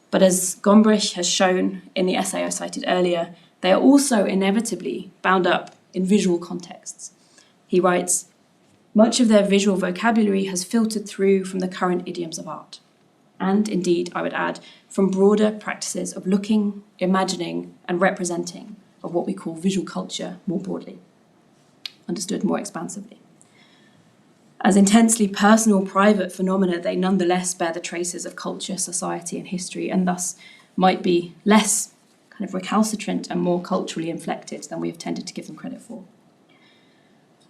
But as Gombrich has shown in the essay I cited earlier, they are also inevitably bound up in visual contexts. He writes, Much of their visual vocabulary has filtered through from the current idioms of art. And indeed, I would add, from broader practices of looking, imagining, and representing of what we call visual culture more broadly, understood more expansively. As intensely personal, private phenomena, they nonetheless bear the traces of culture, society, and history, and thus might be less kind of recalcitrant and more culturally inflected than we have tended to give them credit for.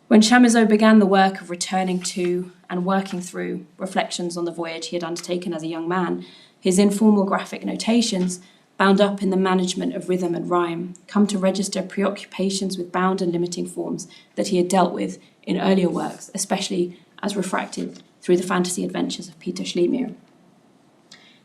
When Chamisso began the work of returning to and working through reflections on the voyage he had undertaken as a young man, his informal graphic notations, bound up in the management of rhythm and rhyme, come to register preoccupations with bound and limiting forms that he had dealt with in earlier works, especially as refracted through the fantasy adventures of Peter Schlemihl.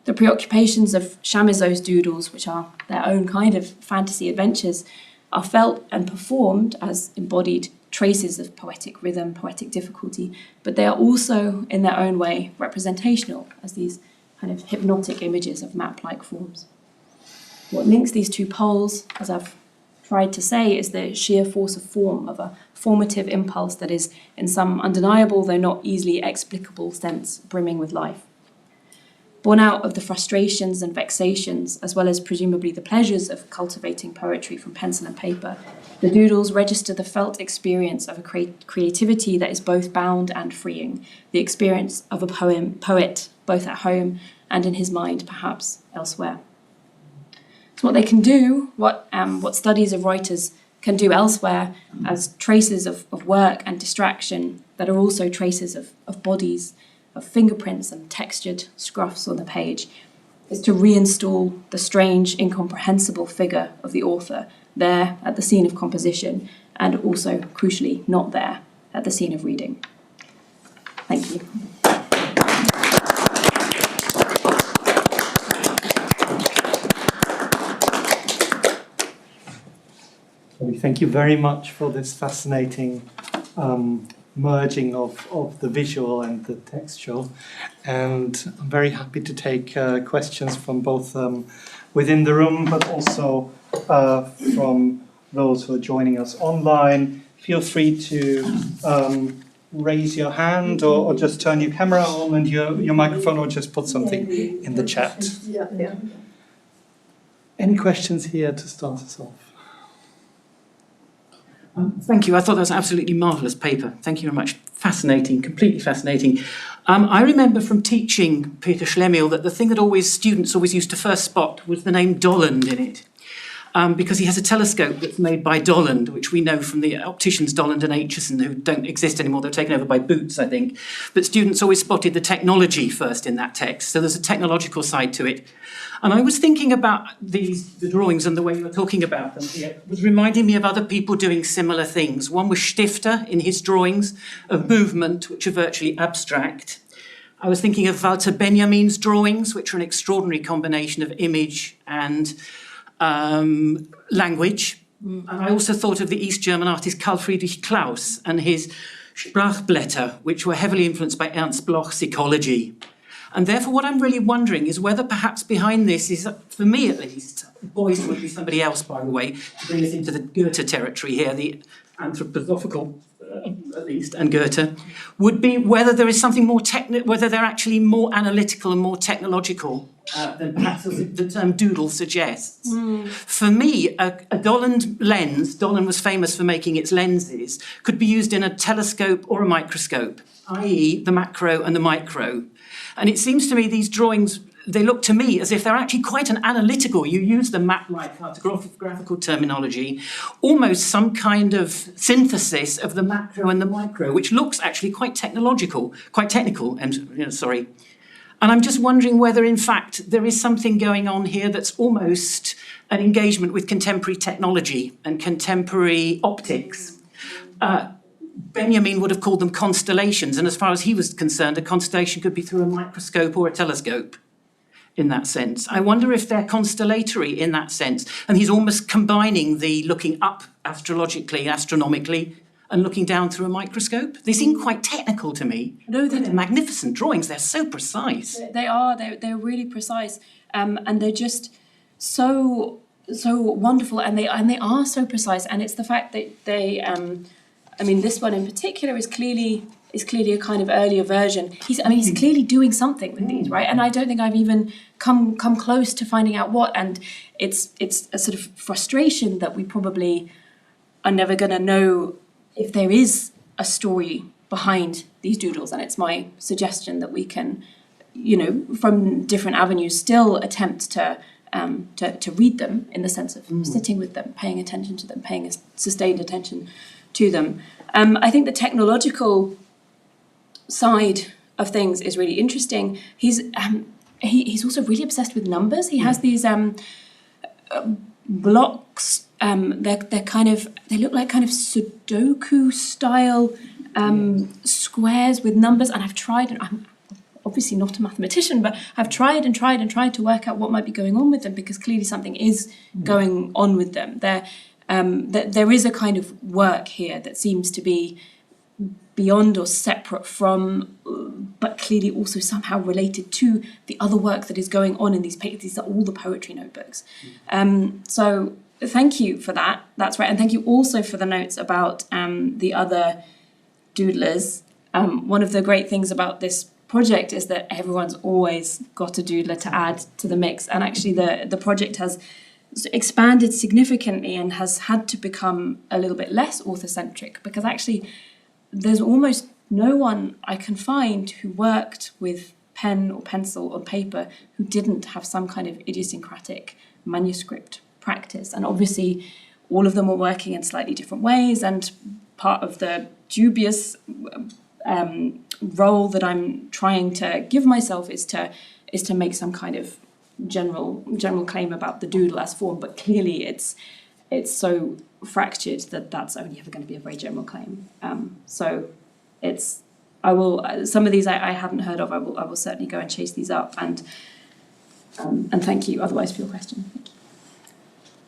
The preoccupations of Chamisso's doodles, which are their own kind of fantasy adventures, are felt and performed as embodied traces of poetic rhythm, poetic difficulty, but they are also, in their own way, representational as these kind of hypnotic images of map-like forms. What links these two poles, as I've tried to say, is the sheer force of form, of a formative impulse that is, in some undeniable, though not easily explicable sense, brimming with life. Born out of the frustrations and vexations, as well as presumably the pleasures of cultivating poetry from pencil and paper, the doodles register the felt experience of a creativity that is both bound and freeing, the experience of a poet, both at home and in his mind, perhaps elsewhere. So what they can do, what studies of writers can do elsewhere as traces of work and distraction that are also traces of bodies, of fingerprints and textured scruffs on the page, is to reinstall the strange, incomprehensible figure of the author there at the scene of composition, and also, crucially, not there at the scene of reading. Thank you. Thank you very much for this fascinating merging of the visual and the textual, and I'm very happy to take questions from both within the room but also from those who are joining us online. Feel free to raise your hand or just turn your camera on and your microphone, or just put something in the chat. Yeah. Any questions here to start us off? Thank you. I thought that was an absolutely marvellous paper. Thank you very much. Fascinating, completely fascinating. I remember from teaching Peter Schlemihl that the thing that students always used to first spot was the name Dolland in it. Because he has a telescope that's made by Dolland, which we know from the opticians Dolland and Aitchison, who don't exist anymore. They're taken over by Boots, I think. But students always spotted the technology first in that text. So there's a technological side to it. And I was thinking about the drawings and the way you were talking about them here. It was reminding me of other people doing similar things. One was Stifter in his drawings of movement, which are virtually abstract. I was thinking of Walter Benjamin's drawings, which are an extraordinary combination of image and language. And I also thought of the East German artist Karl Friedrich Claus and his Sprachblätter, which were heavily influenced by Ernst Bloch's ecology. And therefore, what I'm really wondering is whether perhaps behind this is, for me at least, Boyce would be somebody else, by the way, to bring us into the Goethe territory here, the anthroposophical, at least, and Goethe, would be whether there is something more whether they're actually more analytical and more technological than perhaps the term doodle suggests. For me, a Dolland lens, Dolland was famous for making its lenses, could be used in a telescope or a microscope, i.e. the macro and the micro. And it seems to me these drawings, they look to me as if they're actually quite an analytical, you use the map-like cartographical terminology, almost some kind of synthesis of the macro and the micro, which looks actually quite technical, And I'm just wondering whether, in fact, there is something going on here that's almost an engagement with contemporary technology and contemporary optics. Benjamin would have called them constellations, and as far as he was concerned, a constellation could be through a microscope or a telescope in that sense. I wonder if they're constellatory in that sense, and he's almost combining the looking up astrologically, astronomically, and looking down through a microscope. They seem quite technical to me. No, they're magnificent drawings. They're so precise. They are. They're really precise, and they're just so wonderful, and they are so precise. And it's the fact that they. I mean, this one in particular is clearly is clearly a kind of earlier version. He's clearly doing something with these, right? And I don't think I've even come close to finding out what. And it's a sort of frustration that we probably are never going to know if there is a story behind these doodles. And it's my suggestion that we can, from different avenues, still attempt to read them in the sense of sitting with them, paying attention to them, paying a sustained attention to them. I think the technological side of things is really interesting. He's also really obsessed with numbers. He has these blocks. They look like kind of Sudoku style squares with numbers. And I've tried, and I'm obviously not a mathematician, but I've tried to work out what might be going on with them, because clearly something is going on with them. There is a kind of work here that seems to be beyond or separate from, but clearly also somehow related to the other work that is going on in these papers. These are all the poetry notebooks. So thank you for that. That's right. And thank you also for the notes about the other doodlers. One of the great things about this project is that everyone's always got a doodler to add to the mix. And actually the project has expanded significantly and has had to become a little bit less author-centric, because actually there's almost no one I can find who worked with pen or pencil or paper who didn't have some kind of idiosyncratic manuscript practice. And obviously all of them were working in slightly different ways, and part of the dubious role that I'm trying to give myself is to make some kind of general claim about the doodle as form, but clearly it's so fractured that that's only ever going to be a very general claim. So some of these I hadn't heard of. I will certainly go and chase these up, and thank you otherwise for your question. Thank you.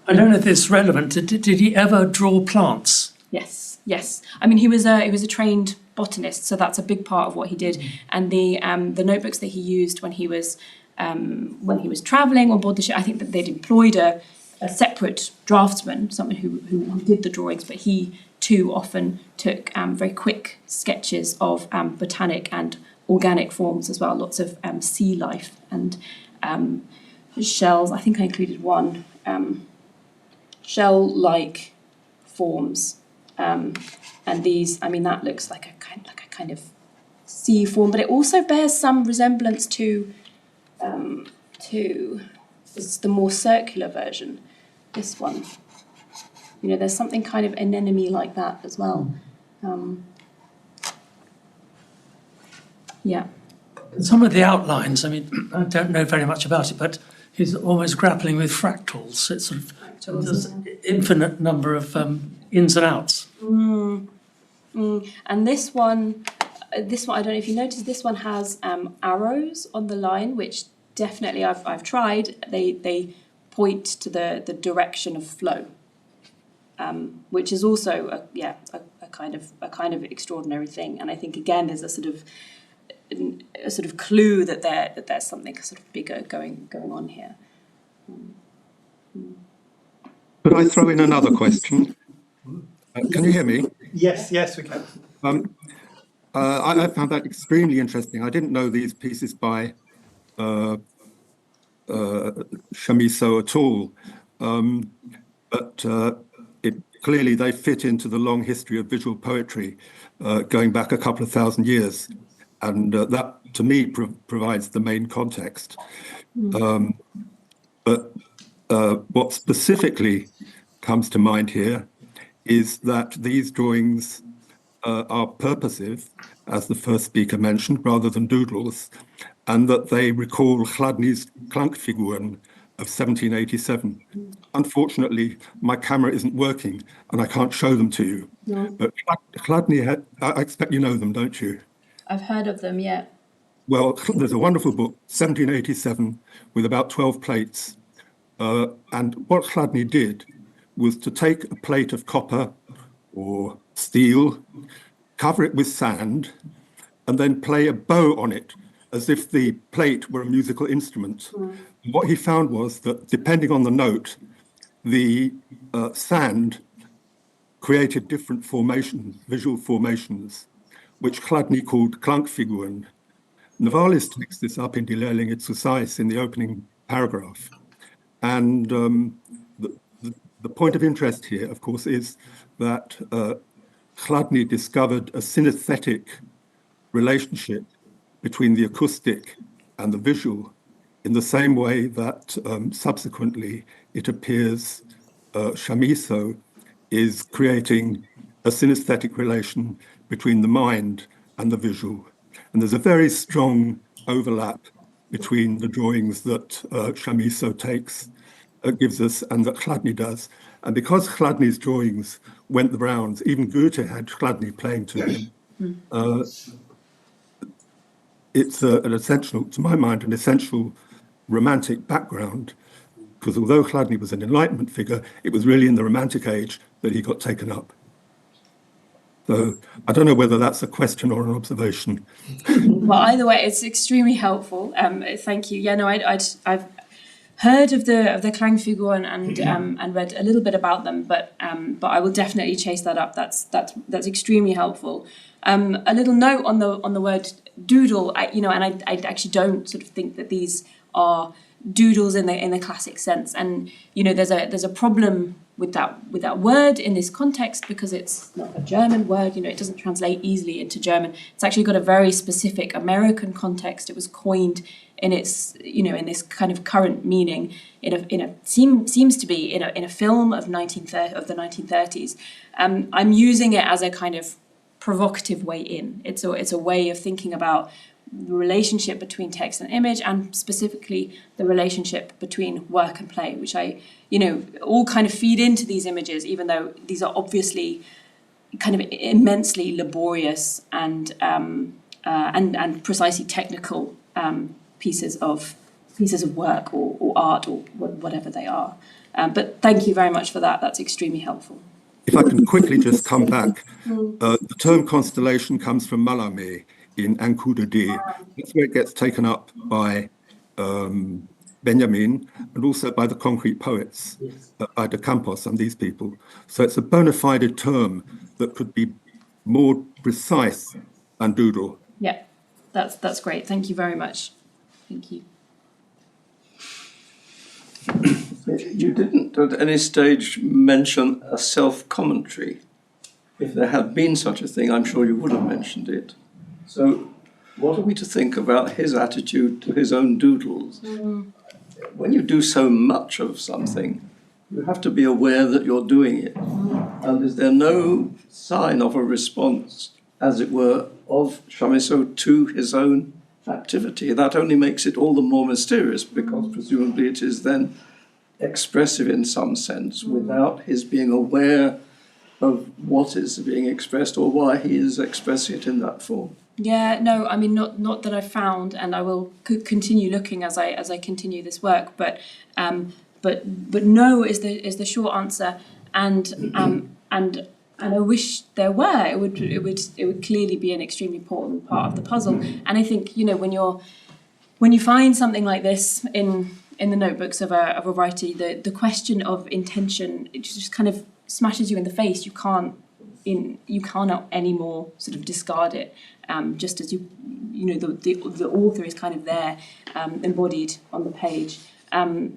I don't know if it's relevant. Did he ever draw plants? Yes. I mean, he was a trained botanist, so that's a big part of what he did. And the notebooks that he used when he was travelling on board the ship, I think that they'd employed a separate draftsman, someone who did the drawings, but he too often took very quick sketches of botanic and organic forms as well, lots of sea life and shells. I think I included one, shell-like forms. And these, I mean, that looks like a kind of sea form, but it also bears some resemblance to this is the more circular version, this one. There's something kind of anemone like that as well. Yeah. Some of the outlines, I mean, I don't know very much about it, but he's almost grappling with fractals. It's sort of there's an infinite number of ins and outs. And this one, I don't know if you noticed, this one has arrows on the line, which definitely I've tried. They point to the direction of flow, which is also a kind of extraordinary thing. And I think again there's a sort of clue that there's something sort of bigger going on here. Could I throw in another question? Can you hear me? Yes, we can. I found that extremely interesting. I didn't know these pieces by Chamisso at all, but clearly they fit into the long history of visual poetry going back a couple of thousand years, and that to me provides the main context. But what specifically comes to mind here is that these drawings are purposive, as the first speaker mentioned, rather than doodles, and that they recall Chladni's Klankfiguren of 1787. Unfortunately, my camera isn't working and I can't show them to you. No. But Chladni had, I expect you know them, don't you? I've heard of them, yeah. Well, there's a wonderful book, 1787, with about 12 plates. And what Chladni did was to take a plate of copper or steel, cover it with sand, and then play a bow on it as if the plate were a musical instrument. What he found was that depending on the note, the sand created different formations, visual formations, which Chladni called Klankfiguren. Novalis takes this up in Die Lehrlinge zu Sais in the opening paragraph. And the point of interest here, of course, is that Chladni discovered a synesthetic relationship between the acoustic and the visual in the same way that subsequently it appears Chamisso is creating a synesthetic relation between the mind and the visual. And there's a very strong overlap between the drawings that Chamisso gives us and that Chladni does. And because Chladni's drawings went the rounds, even Goethe had Chladni playing to him. It's an essential, to my mind, an essential romantic background, because although Chladni was an Enlightenment figure, it was really in the Romantic age that he got taken up. So I don't know whether that's a question or an observation. Well, either way, it's extremely helpful. Thank you. Yeah, no, I've heard of the Klangfiguren and read a little bit about them, but I will definitely chase that up. That's extremely helpful. A little note on the word doodle. I actually don't sort of think that these are doodles in the classic sense. And there's a problem with that word in this context because it's not a German word. It doesn't translate easily into German. It's actually got a very specific American context. It was coined in its in this kind of current meaning seems to be in a film of the 1930s. I'm using it as a kind of provocative way in. It's a way of thinking about the relationship between text and image, and specifically the relationship between work and play, which all kind of feed into these images, even though these are obviously kind of immensely laborious and precisely technical pieces of work or art or whatever they are. But thank you very much for that. That's extremely helpful. If I can quickly just come back, the term constellation comes from Mallarmé in Un coup de dé. That's where it gets taken up by Benjamin and also by the concrete poets, by De Campos and these people. So it's a bona fide term that could be more precise than doodle. Yeah, that's great. Thank you very much. Thank you. You didn't at any stage mention a self-commentary. If there had been such a thing, I'm sure you would have mentioned it. So what are we to think about his attitude to his own doodles? When you do so much of something, you have to be aware that you're doing it. And is there no sign of a response, as it were, of Chamisso to his own activity? That only makes it all the more mysterious, because presumably it is then expressive in some sense without his being aware of what is being expressed or why he is expressing it in that form. Yeah, no, I mean not that I've found, and I will continue looking as I continue this work. But no is the short answer, and I wish there were. It would clearly be an extremely important part of the puzzle. And I think when you find something like this in the notebooks of a writer, the question of intention, it just kind of smashes you in the face. You cannot anymore sort of discard it. Just as the author is kind of there, embodied on the page.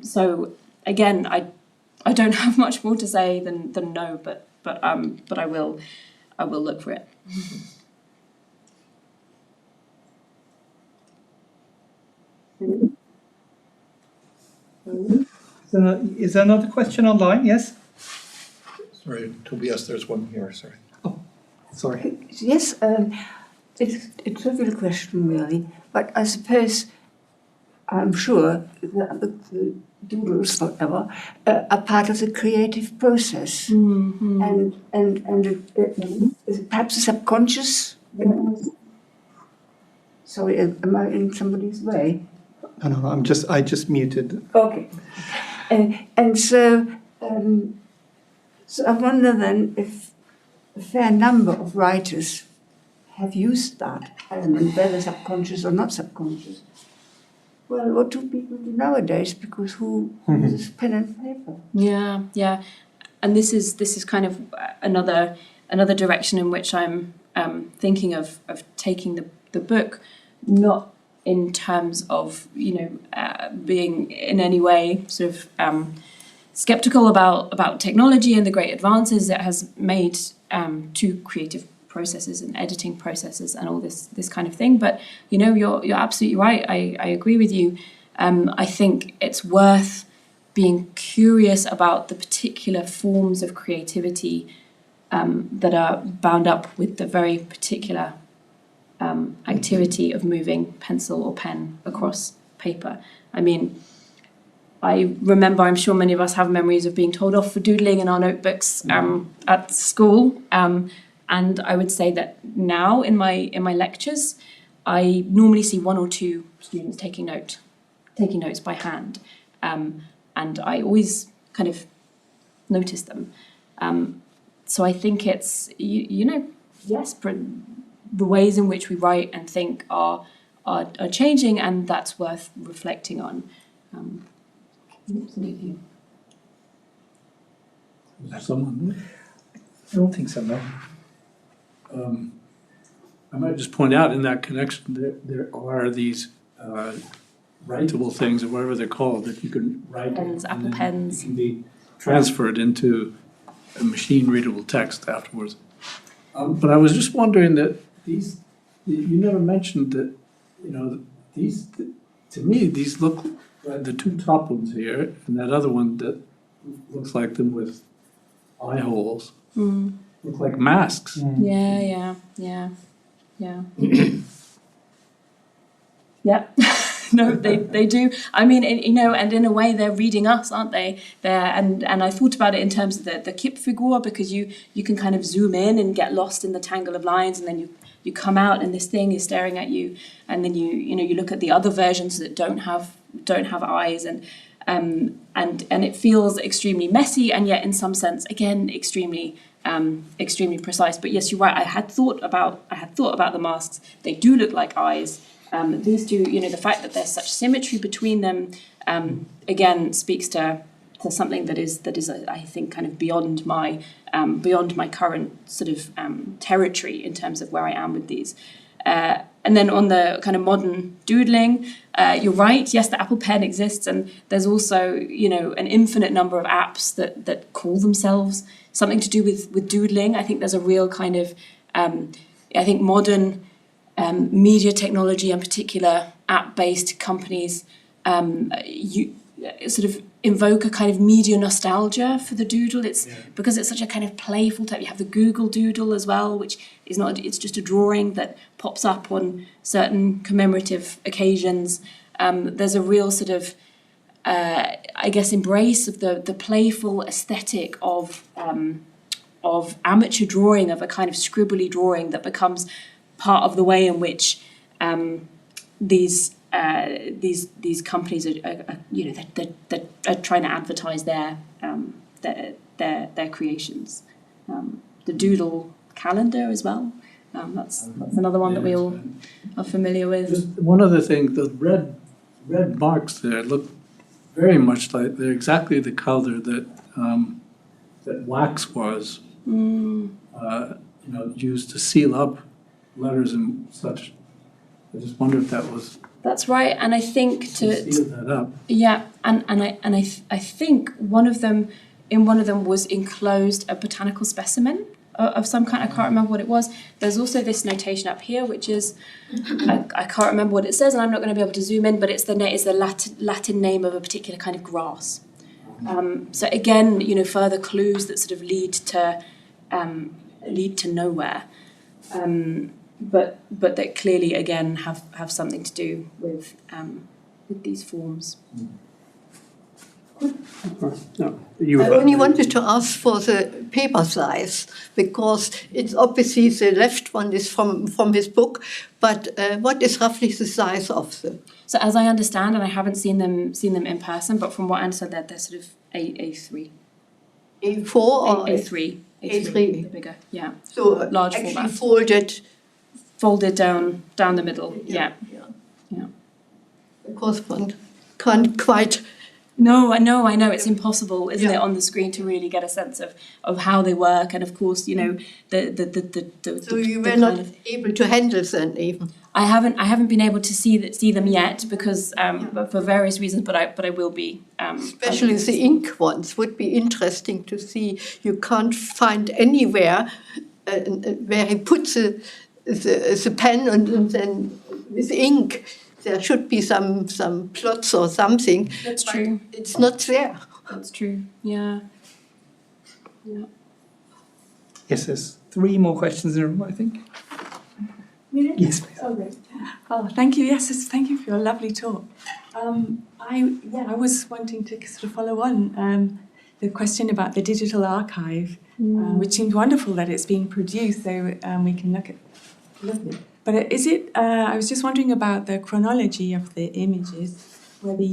So again, I don't have much more to say than no, but I will look for it. Is there another question online? Yes? Sorry, Tobias, there's one here, sorry. Oh, sorry. Yes, it's a trivial question really, but I suppose, I'm sure, the doodles, whatever, are part of the creative process. Mm-hmm. And perhaps the subconscious. Sorry, am I in somebody's way? No, I just muted. Okay. So I wonder then if a fair number of writers have used that element, whether subconscious or not subconscious. Well, what do people do nowadays? Because who uses pen and paper? Yeah, and this is kind of another direction in which I'm thinking of taking the book, not in terms of, being in any way sort of skeptical about technology and the great advances it has made to creative processes and editing processes and all this kind of thing. But you're absolutely right. I agree with you. I think it's worth being curious about the particular forms of creativity that are bound up with the very particular activity of moving pencil or pen across paper. I mean, I remember, I'm sure many of us have memories of being told off for doodling in our notebooks at school. And I would say that now in my lectures, I normally see one or two students taking notes by hand. And I always kind of notice them. So I think it's, yes, the ways in which we write and think are changing, and that's worth reflecting on. Absolutely. Someone? I don't think so, no. I might just point out in that connection there are these writable things, or whatever they're called, that you can write. Pens, and Apple then pens. it can be transferred into a machine-readable text afterwards. But I was just wondering that you never mentioned that, these, to me, these look like the two top ones here, and that other one that looks like them with eye holes, look like masks. Yeah. Yeah. No, they do. I mean, and in a way they're reading us, aren't they? And I thought about it in terms of the Kippfigur, because you can kind of zoom in and get lost in the tangle of lines, and then you come out and this thing is staring at you, and then you look at the other versions that don't have eyes, and it feels extremely messy, and yet in some sense again extremely precise. But yes, you're right. I had thought about the masks. They do look like eyes. These two, the fact that there's such symmetry between them, again speaks to something that is I think kind of beyond my current sort of territory in terms of where I am with these. And then on the kind of modern doodling, you're right. Yes, the Apple Pen exists, and there's also an infinite number of apps that call themselves something to do with doodling. I think there's a real kind of I think modern media technology, in particular app-based companies, you sort of invoke a kind of media nostalgia for the doodle. Because it's such a kind of playful type. You have the Google Doodle as well, which is not. It's just a drawing that pops up on certain commemorative occasions. There's a real sort of, I guess, embrace of the playful aesthetic of amateur drawing, of a kind of scribbly drawing that becomes part of the way in which these companies are trying to advertise their creations. The doodle calendar as well. That's another one that we all are familiar with. Just one other thing, the red marks there look very much like they're exactly the color that wax was, used to seal up letters and such. I just wonder if that was. That's right, and I think to seal that up. Yeah, and I think one of them was enclosed a botanical specimen of some kind. I can't remember what it was. There's also this notation up here, which is I can't remember what it says, and I'm not going to be able to zoom in. But it's the Latin name of a particular kind of grass. So again, further clues that sort of lead to nowhere. But that clearly again have something to do with these forms. No, I only wanted to ask for the paper size, because it's obviously the left one is from his book, but what is roughly the size of them? So as I understand, and I haven't seen them in person, but from what I understand, they're sort of A3. A4 or A3. A3. The bigger, yeah. So large actually format. Folded down the middle. Yeah. Because one can't quite No, I know. It's impossible, isn't it, on the screen to really get a sense of how they work, and of course, you know, So you were not able to handle them even. I haven't been able to see them yet because for various reasons, but I will be. Especially the ink ones would be interesting to see. You can't find anywhere where he puts the pen and then with ink. There should be some plots or something. That's true. It's not there. That's true. Yeah. Yes, there's 3 more questions in the room, I think. Really? Yes, please. Oh, great. Oh, thank you. Yes, thank you for your lovely talk. I was wanting to sort of follow on the question about the digital archive, which seems wonderful that it's being produced, so we can look at it. But is it? I was just wondering about the chronology of the images, whether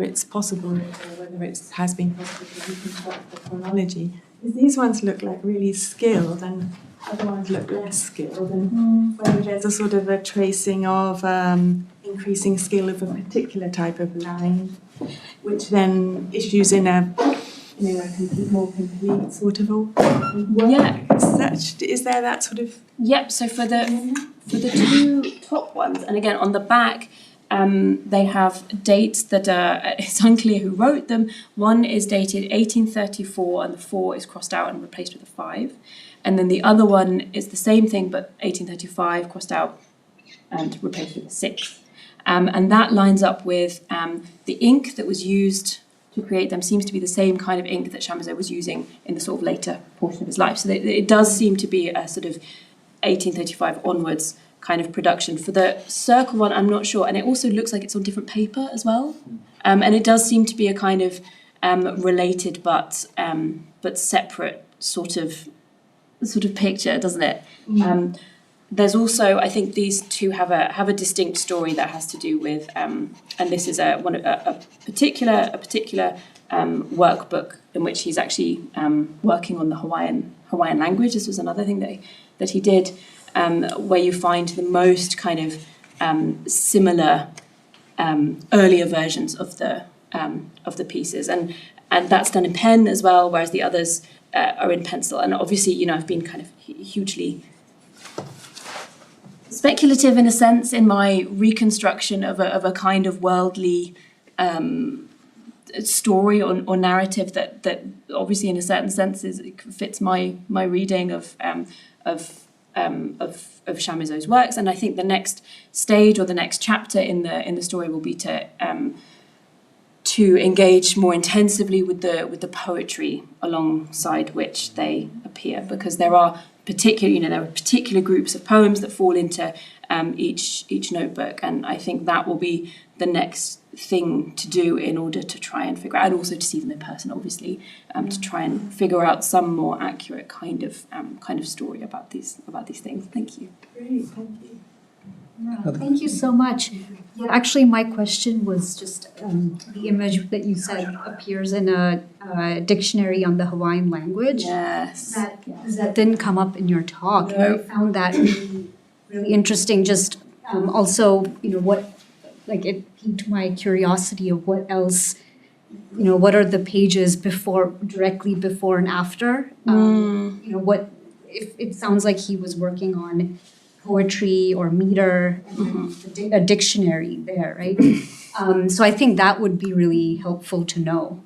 it's possible or whether it has been possible to reconstruct the chronology. Because these ones look like really skilled, and other ones look less skilled, and whether there's a sort of a tracing of increasing skill of a particular type of line, which then issues in a more complete sort of work. Yeah. Is there that sort of? Yep. So for the 2 top ones, and again on the back, they have dates that it's unclear who wrote them. One is dated 1834, and the 4 is crossed out and replaced with a 5. And then the other one is the same thing, but 1835 crossed out and replaced with a 6. And that lines up with the ink that was used to create them seems to be the same kind of ink that Chamisso was using in the sort of later portion of his life. So it does seem to be a sort of 1835 onwards kind of production. For the circle one, I'm not sure. And it also looks like it's on different paper as well. And it does seem to be a kind of related but separate sort of picture, doesn't it? There's also, I think these 2 have a distinct story that has to do with, and this is a particular workbook in which he's actually working on the Hawaiian language. This was another thing that he did, where you find the most kind of similar earlier versions of the pieces, and that's done in pen as well, whereas the others are in pencil. And obviously, you know, I've been kind of hugely speculative in a sense in my reconstruction of a kind of worldly story or narrative that obviously in a certain sense fits my reading of Chamisso's works. And I think the next stage or the next chapter in the story will be to engage more intensively with the poetry alongside which they appear, because there are particular groups of poems that fall into each notebook, and I think that will be the next thing to do in order to try and figure out, and also to see them in person, obviously, to try and figure out some more accurate kind of story about these things. Thank you. Great, thank you. Yeah, thank you so much. Yeah, actually, my question was just the image that you said appears in a dictionary on the Hawaiian language. Yes. That didn't come up in your talk. No. I found that really interesting. Just also, it piqued my curiosity of what else, what are the pages directly before and after? What if it sounds like he was working on poetry or meter, a dictionary there, right? So I think that would be really helpful to know,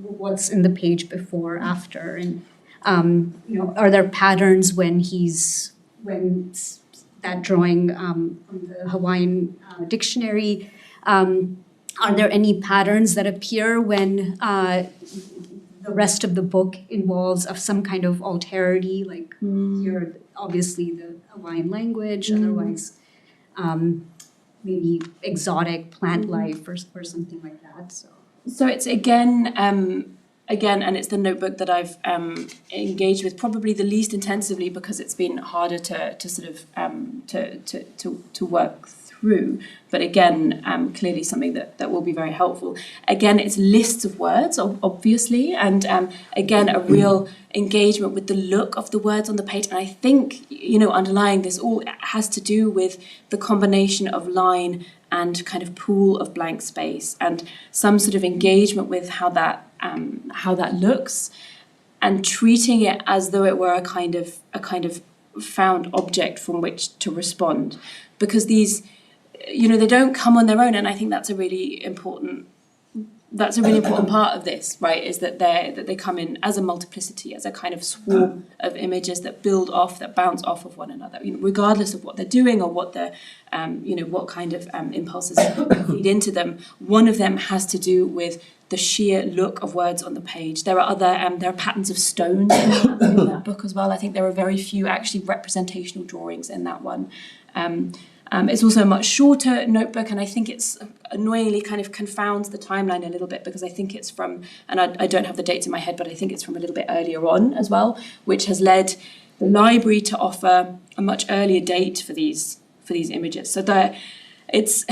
what's in the page before, after, and are there patterns when that drawing from the Hawaiian dictionary? Are there any patterns that appear when the rest of the book involves of some kind of alterity, like here, obviously the Hawaiian language, otherwise maybe exotic plant life or something like that. So it's again, and it's the notebook that I've engaged with probably the least intensively, because it's been harder to sort of to work through. But again, clearly something that will be very helpful. Again, it's lists of words, obviously, and again, a real engagement with the look of the words on the page. And I think, underlying this all has to do with the combination of line and kind of pool of blank space, and some sort of engagement with how that looks, and treating it as though it were a kind of found object from which to respond, because these, they don't come on their own, and I think that's a really important part of this, right? Is that they come in as a multiplicity, as a kind of swarm of images that build off, that bounce off of one another, regardless of what they're doing or what the, what kind of impulses feed into them. One of them has to do with the sheer look of words on the page. There are there are patterns of stones in that book as well. I think there are very few actually representational drawings in that one. It's also a much shorter notebook, and I think it's annoyingly kind of confounds the timeline a little bit, because I think it's from, and I don't have the dates in my head, but I think it's from a little bit earlier on as well, which has led the library to offer a much earlier date for these images. So it's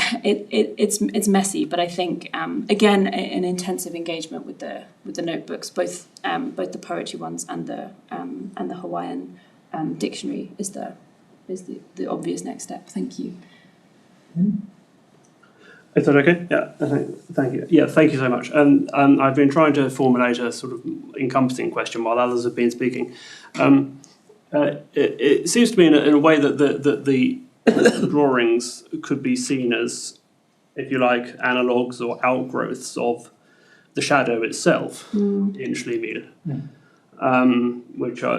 messy, but I think again an intensive engagement with the notebooks, both the poetry ones and the Hawaiian dictionary is the obvious next step. Thank you. Is that okay? Yeah, thank you. Yeah, thank you so much. I've been trying to formulate a sort of encompassing question while others have been speaking. It seems to me in a way that the drawings could be seen as, if you like, analogues or outgrowths of the shadow itself in Schlemihl,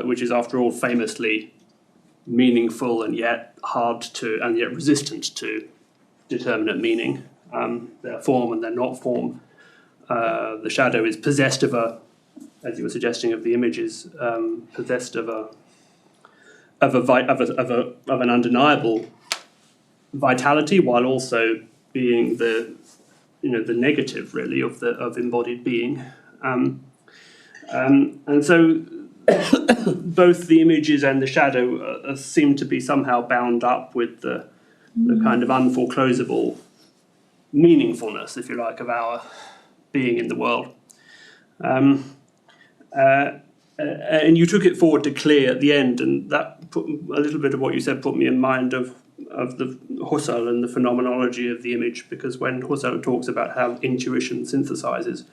which is, after all, famously meaningful and yet resistant to determinate meaning. Their form and their not form. The shadow is possessed of as you were suggesting, of the images, possessed of an undeniable vitality, while also being the negative, really, of embodied being, and so both the images and the shadow seem to be somehow bound up with the kind of unforeclosable meaningfulness, if you like, of our being in the world. And you took it forward to clear at the end, and that put a little bit of what you said put me in mind of the Husserl and the phenomenology of the image, because when Husserl talks about how intuition synthesizes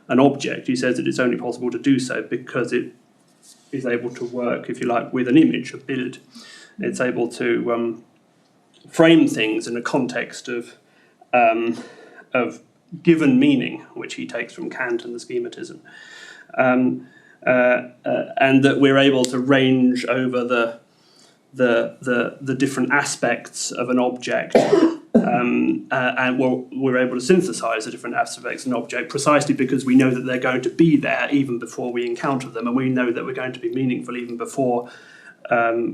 an object, he says that it's only possible to do so because it is able to work, if you like, with an image, a bild. It's able to frame things in a context of given meaning, which he takes from Kant and the schematism. And that we're able to range over the different aspects of an object, and we're able to synthesize the different aspects of an object precisely because we know that they're going to be there even before we encounter them, and we know that we're going to be meaningful even before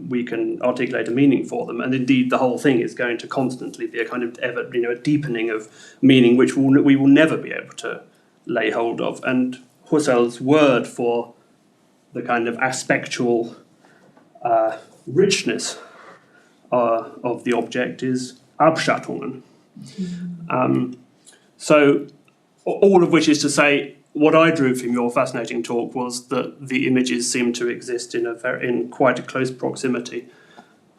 we can articulate a meaning for them. And indeed, the whole thing is going to constantly be a kind of ever, a deepening of meaning, which we will never be able to lay hold of. And Husserl's word for the kind of aspectual richness of the object is Abschattungen. So all of which is to say, what I drew from your fascinating talk was that the images seem to exist in quite a close proximity,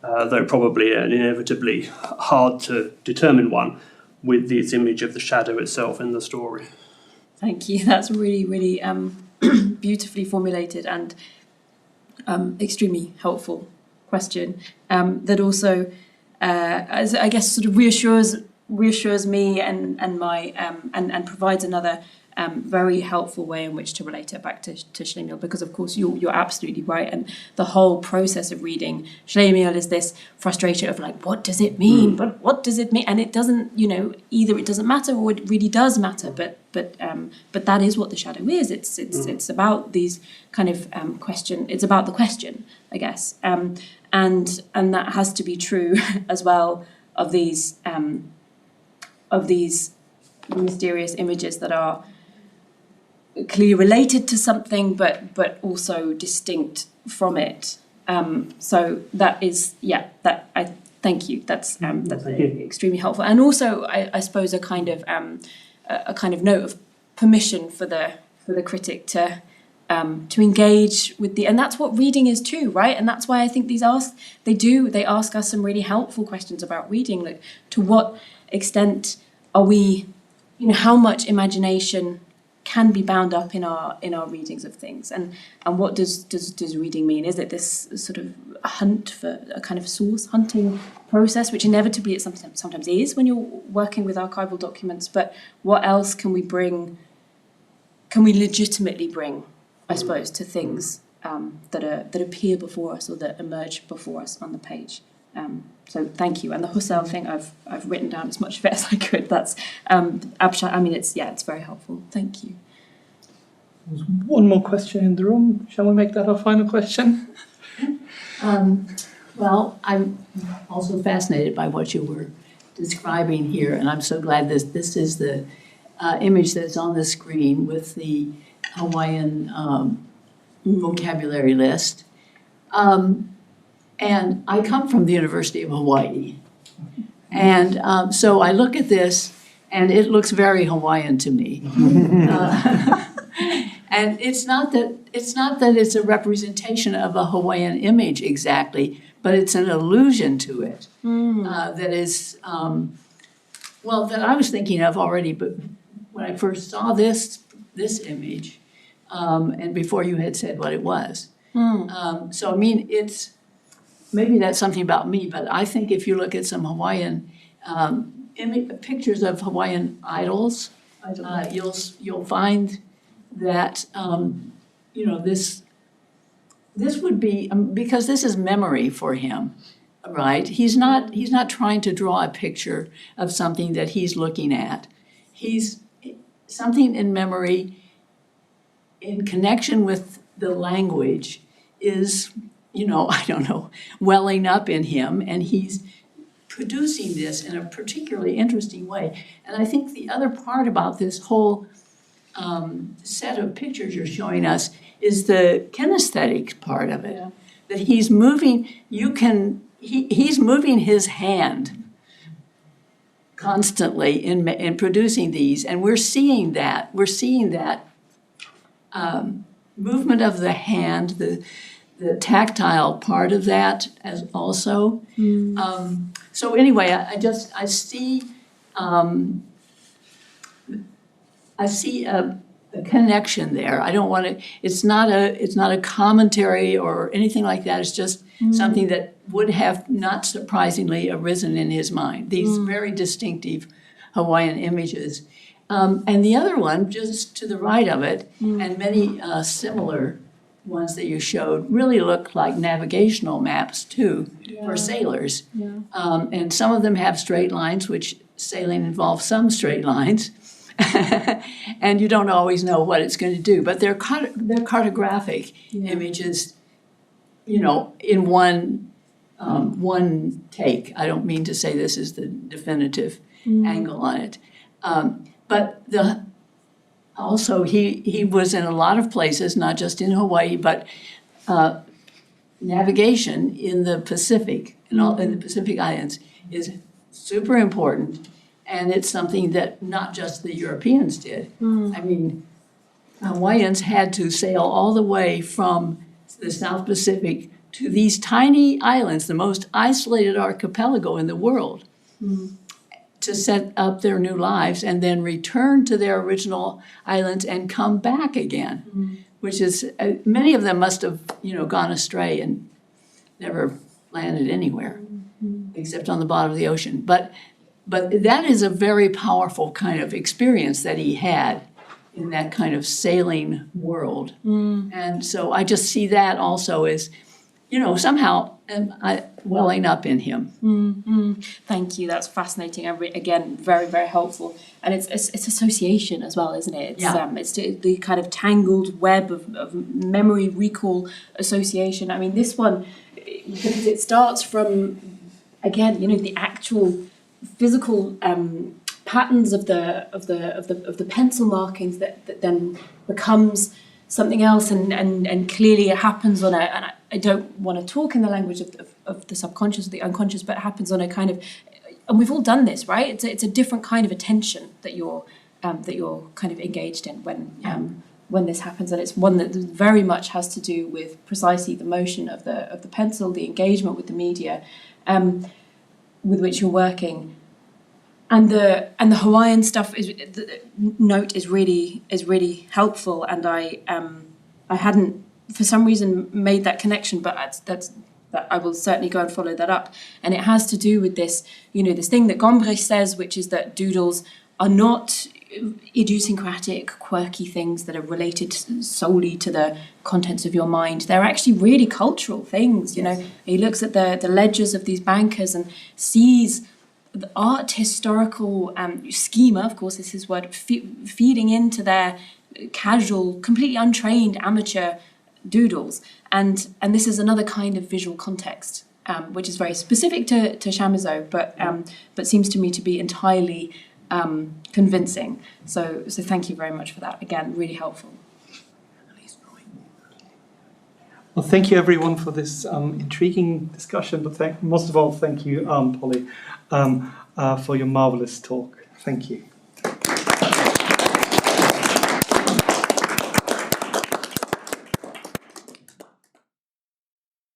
though probably and inevitably hard to determine one, with this image of the shadow itself in the story. Thank you. That's really, really beautifully formulated and extremely helpful question. That also, as I guess, sort of reassures me and my and provides another very helpful way in which to relate it back to Schlemihl, because of course you're absolutely right, and the whole process of reading Schlemihl is this frustration of like, what does it mean? But what does it mean? And it doesn't, either it doesn't matter or it really does matter. But that is what the shadow is. It's about these kind of question. It's about the question, I guess, and that has to be true as well of these mysterious images that are clearly related to something, but also distinct from it. So that is, that I thank you. That's extremely helpful, and also I suppose a kind of note of permission for the critic to to engage with and that's what reading is too, right? And that's why I think they ask us some really helpful questions about reading, like to what extent are we, how much imagination can be bound up in our readings of things, and what does reading mean? Is it this sort of hunt for a kind of source hunting process, which inevitably it sometimes is when you're working with archival documents, but what else can we legitimately bring, I suppose, to things that appear before us or that emerge before us on the page? So thank you. And the Husserl thing, I've written down as much of it as I could. That's it's very helpful. Thank you. There's one more question in the room. Shall we make that our final question? Well, I'm also fascinated by what you were describing here, and I'm so glad this is the image that's on the screen with the Hawaiian vocabulary list. And I come from the University of Hawaii. And so I look at this, and it looks very Hawaiian to me. And it's not that it's a representation of a Hawaiian image exactly, but it's an allusion to it that is, that I was thinking of already, but when I first saw this image, and before you had said what it was. So, I mean, it's, maybe that's something about me, but I think if you look at some Hawaiian pictures of Hawaiian idols, you'll find that this would be because this is memory for him, right? He's not trying to draw a picture of something that he's looking at. He's something in memory in connection with the language is, I don't know, welling up in him, and he's producing this in a particularly interesting way. And I think the other part about this whole set of pictures you're showing us is the kinesthetic part of it. Yeah. That he's moving, he's moving his hand constantly in producing these, and we're seeing that movement of the hand, the tactile part of that as also. So anyway, I see a connection there. I don't want to. It's not a commentary or anything like that. It's just something that would have not surprisingly arisen in his mind. These very distinctive Hawaiian images, and the other one just to the right of it, and many similar ones that you showed really look like navigational maps too for sailors, and some of them have straight lines, which sailing involves some straight lines. And you don't always know what it's going to do, but they're cartographic images, in one take. I don't mean to say this is the definitive angle on it, but also he was in a lot of places, not just in Hawaii, but navigation in the Pacific, in the Pacific Islands is super important. And it's something that not just the Europeans did. I mean, Hawaiians had to sail all the way from the South Pacific to these tiny islands, the most isolated archipelago in the world, to set up their new lives and then return to their original islands and come back again, which is, many of them must have, gone astray and never landed anywhere except on the bottom of the ocean. But that is a very powerful kind of experience that he had in that kind of sailing world. And so I just see that also as, somehow welling up in him. Thank you. That's fascinating. Again, very, very helpful. And it's association as well, isn't it? It's the kind of tangled web of memory, recall, association. I mean, this one, because it starts from, again, the actual physical patterns of the pencil markings that then becomes something else, and clearly it happens on and I don't want to talk in the language of the subconscious or the unconscious, but it happens on a kind of, and we've all done this, right? It's a different kind of attention that you're kind of engaged in when when this happens, and it's one that very much has to do with precisely the motion of the pencil, the engagement with the media, with which you're working. And the Hawaiian stuff the note is really helpful, and I hadn't for some reason made that connection, but that I will certainly go and follow that up. And it has to do with this, this thing that Gombrich says, which is that doodles are not idiosyncratic, quirky things that are related solely to the contents of your mind. They're actually really cultural things. He looks at the ledgers of these bankers and sees the art historical schema, of course is his word, feeding into their casual, completely untrained amateur doodles. And this is another kind of visual context, which is very specific to Chamisso, but seems to me to be entirely convincing. So thank you very much for that. Again, really helpful. Well, thank you everyone for this intriguing discussion, but most of all, thank you, Polly, for your marvelous talk. Thank you.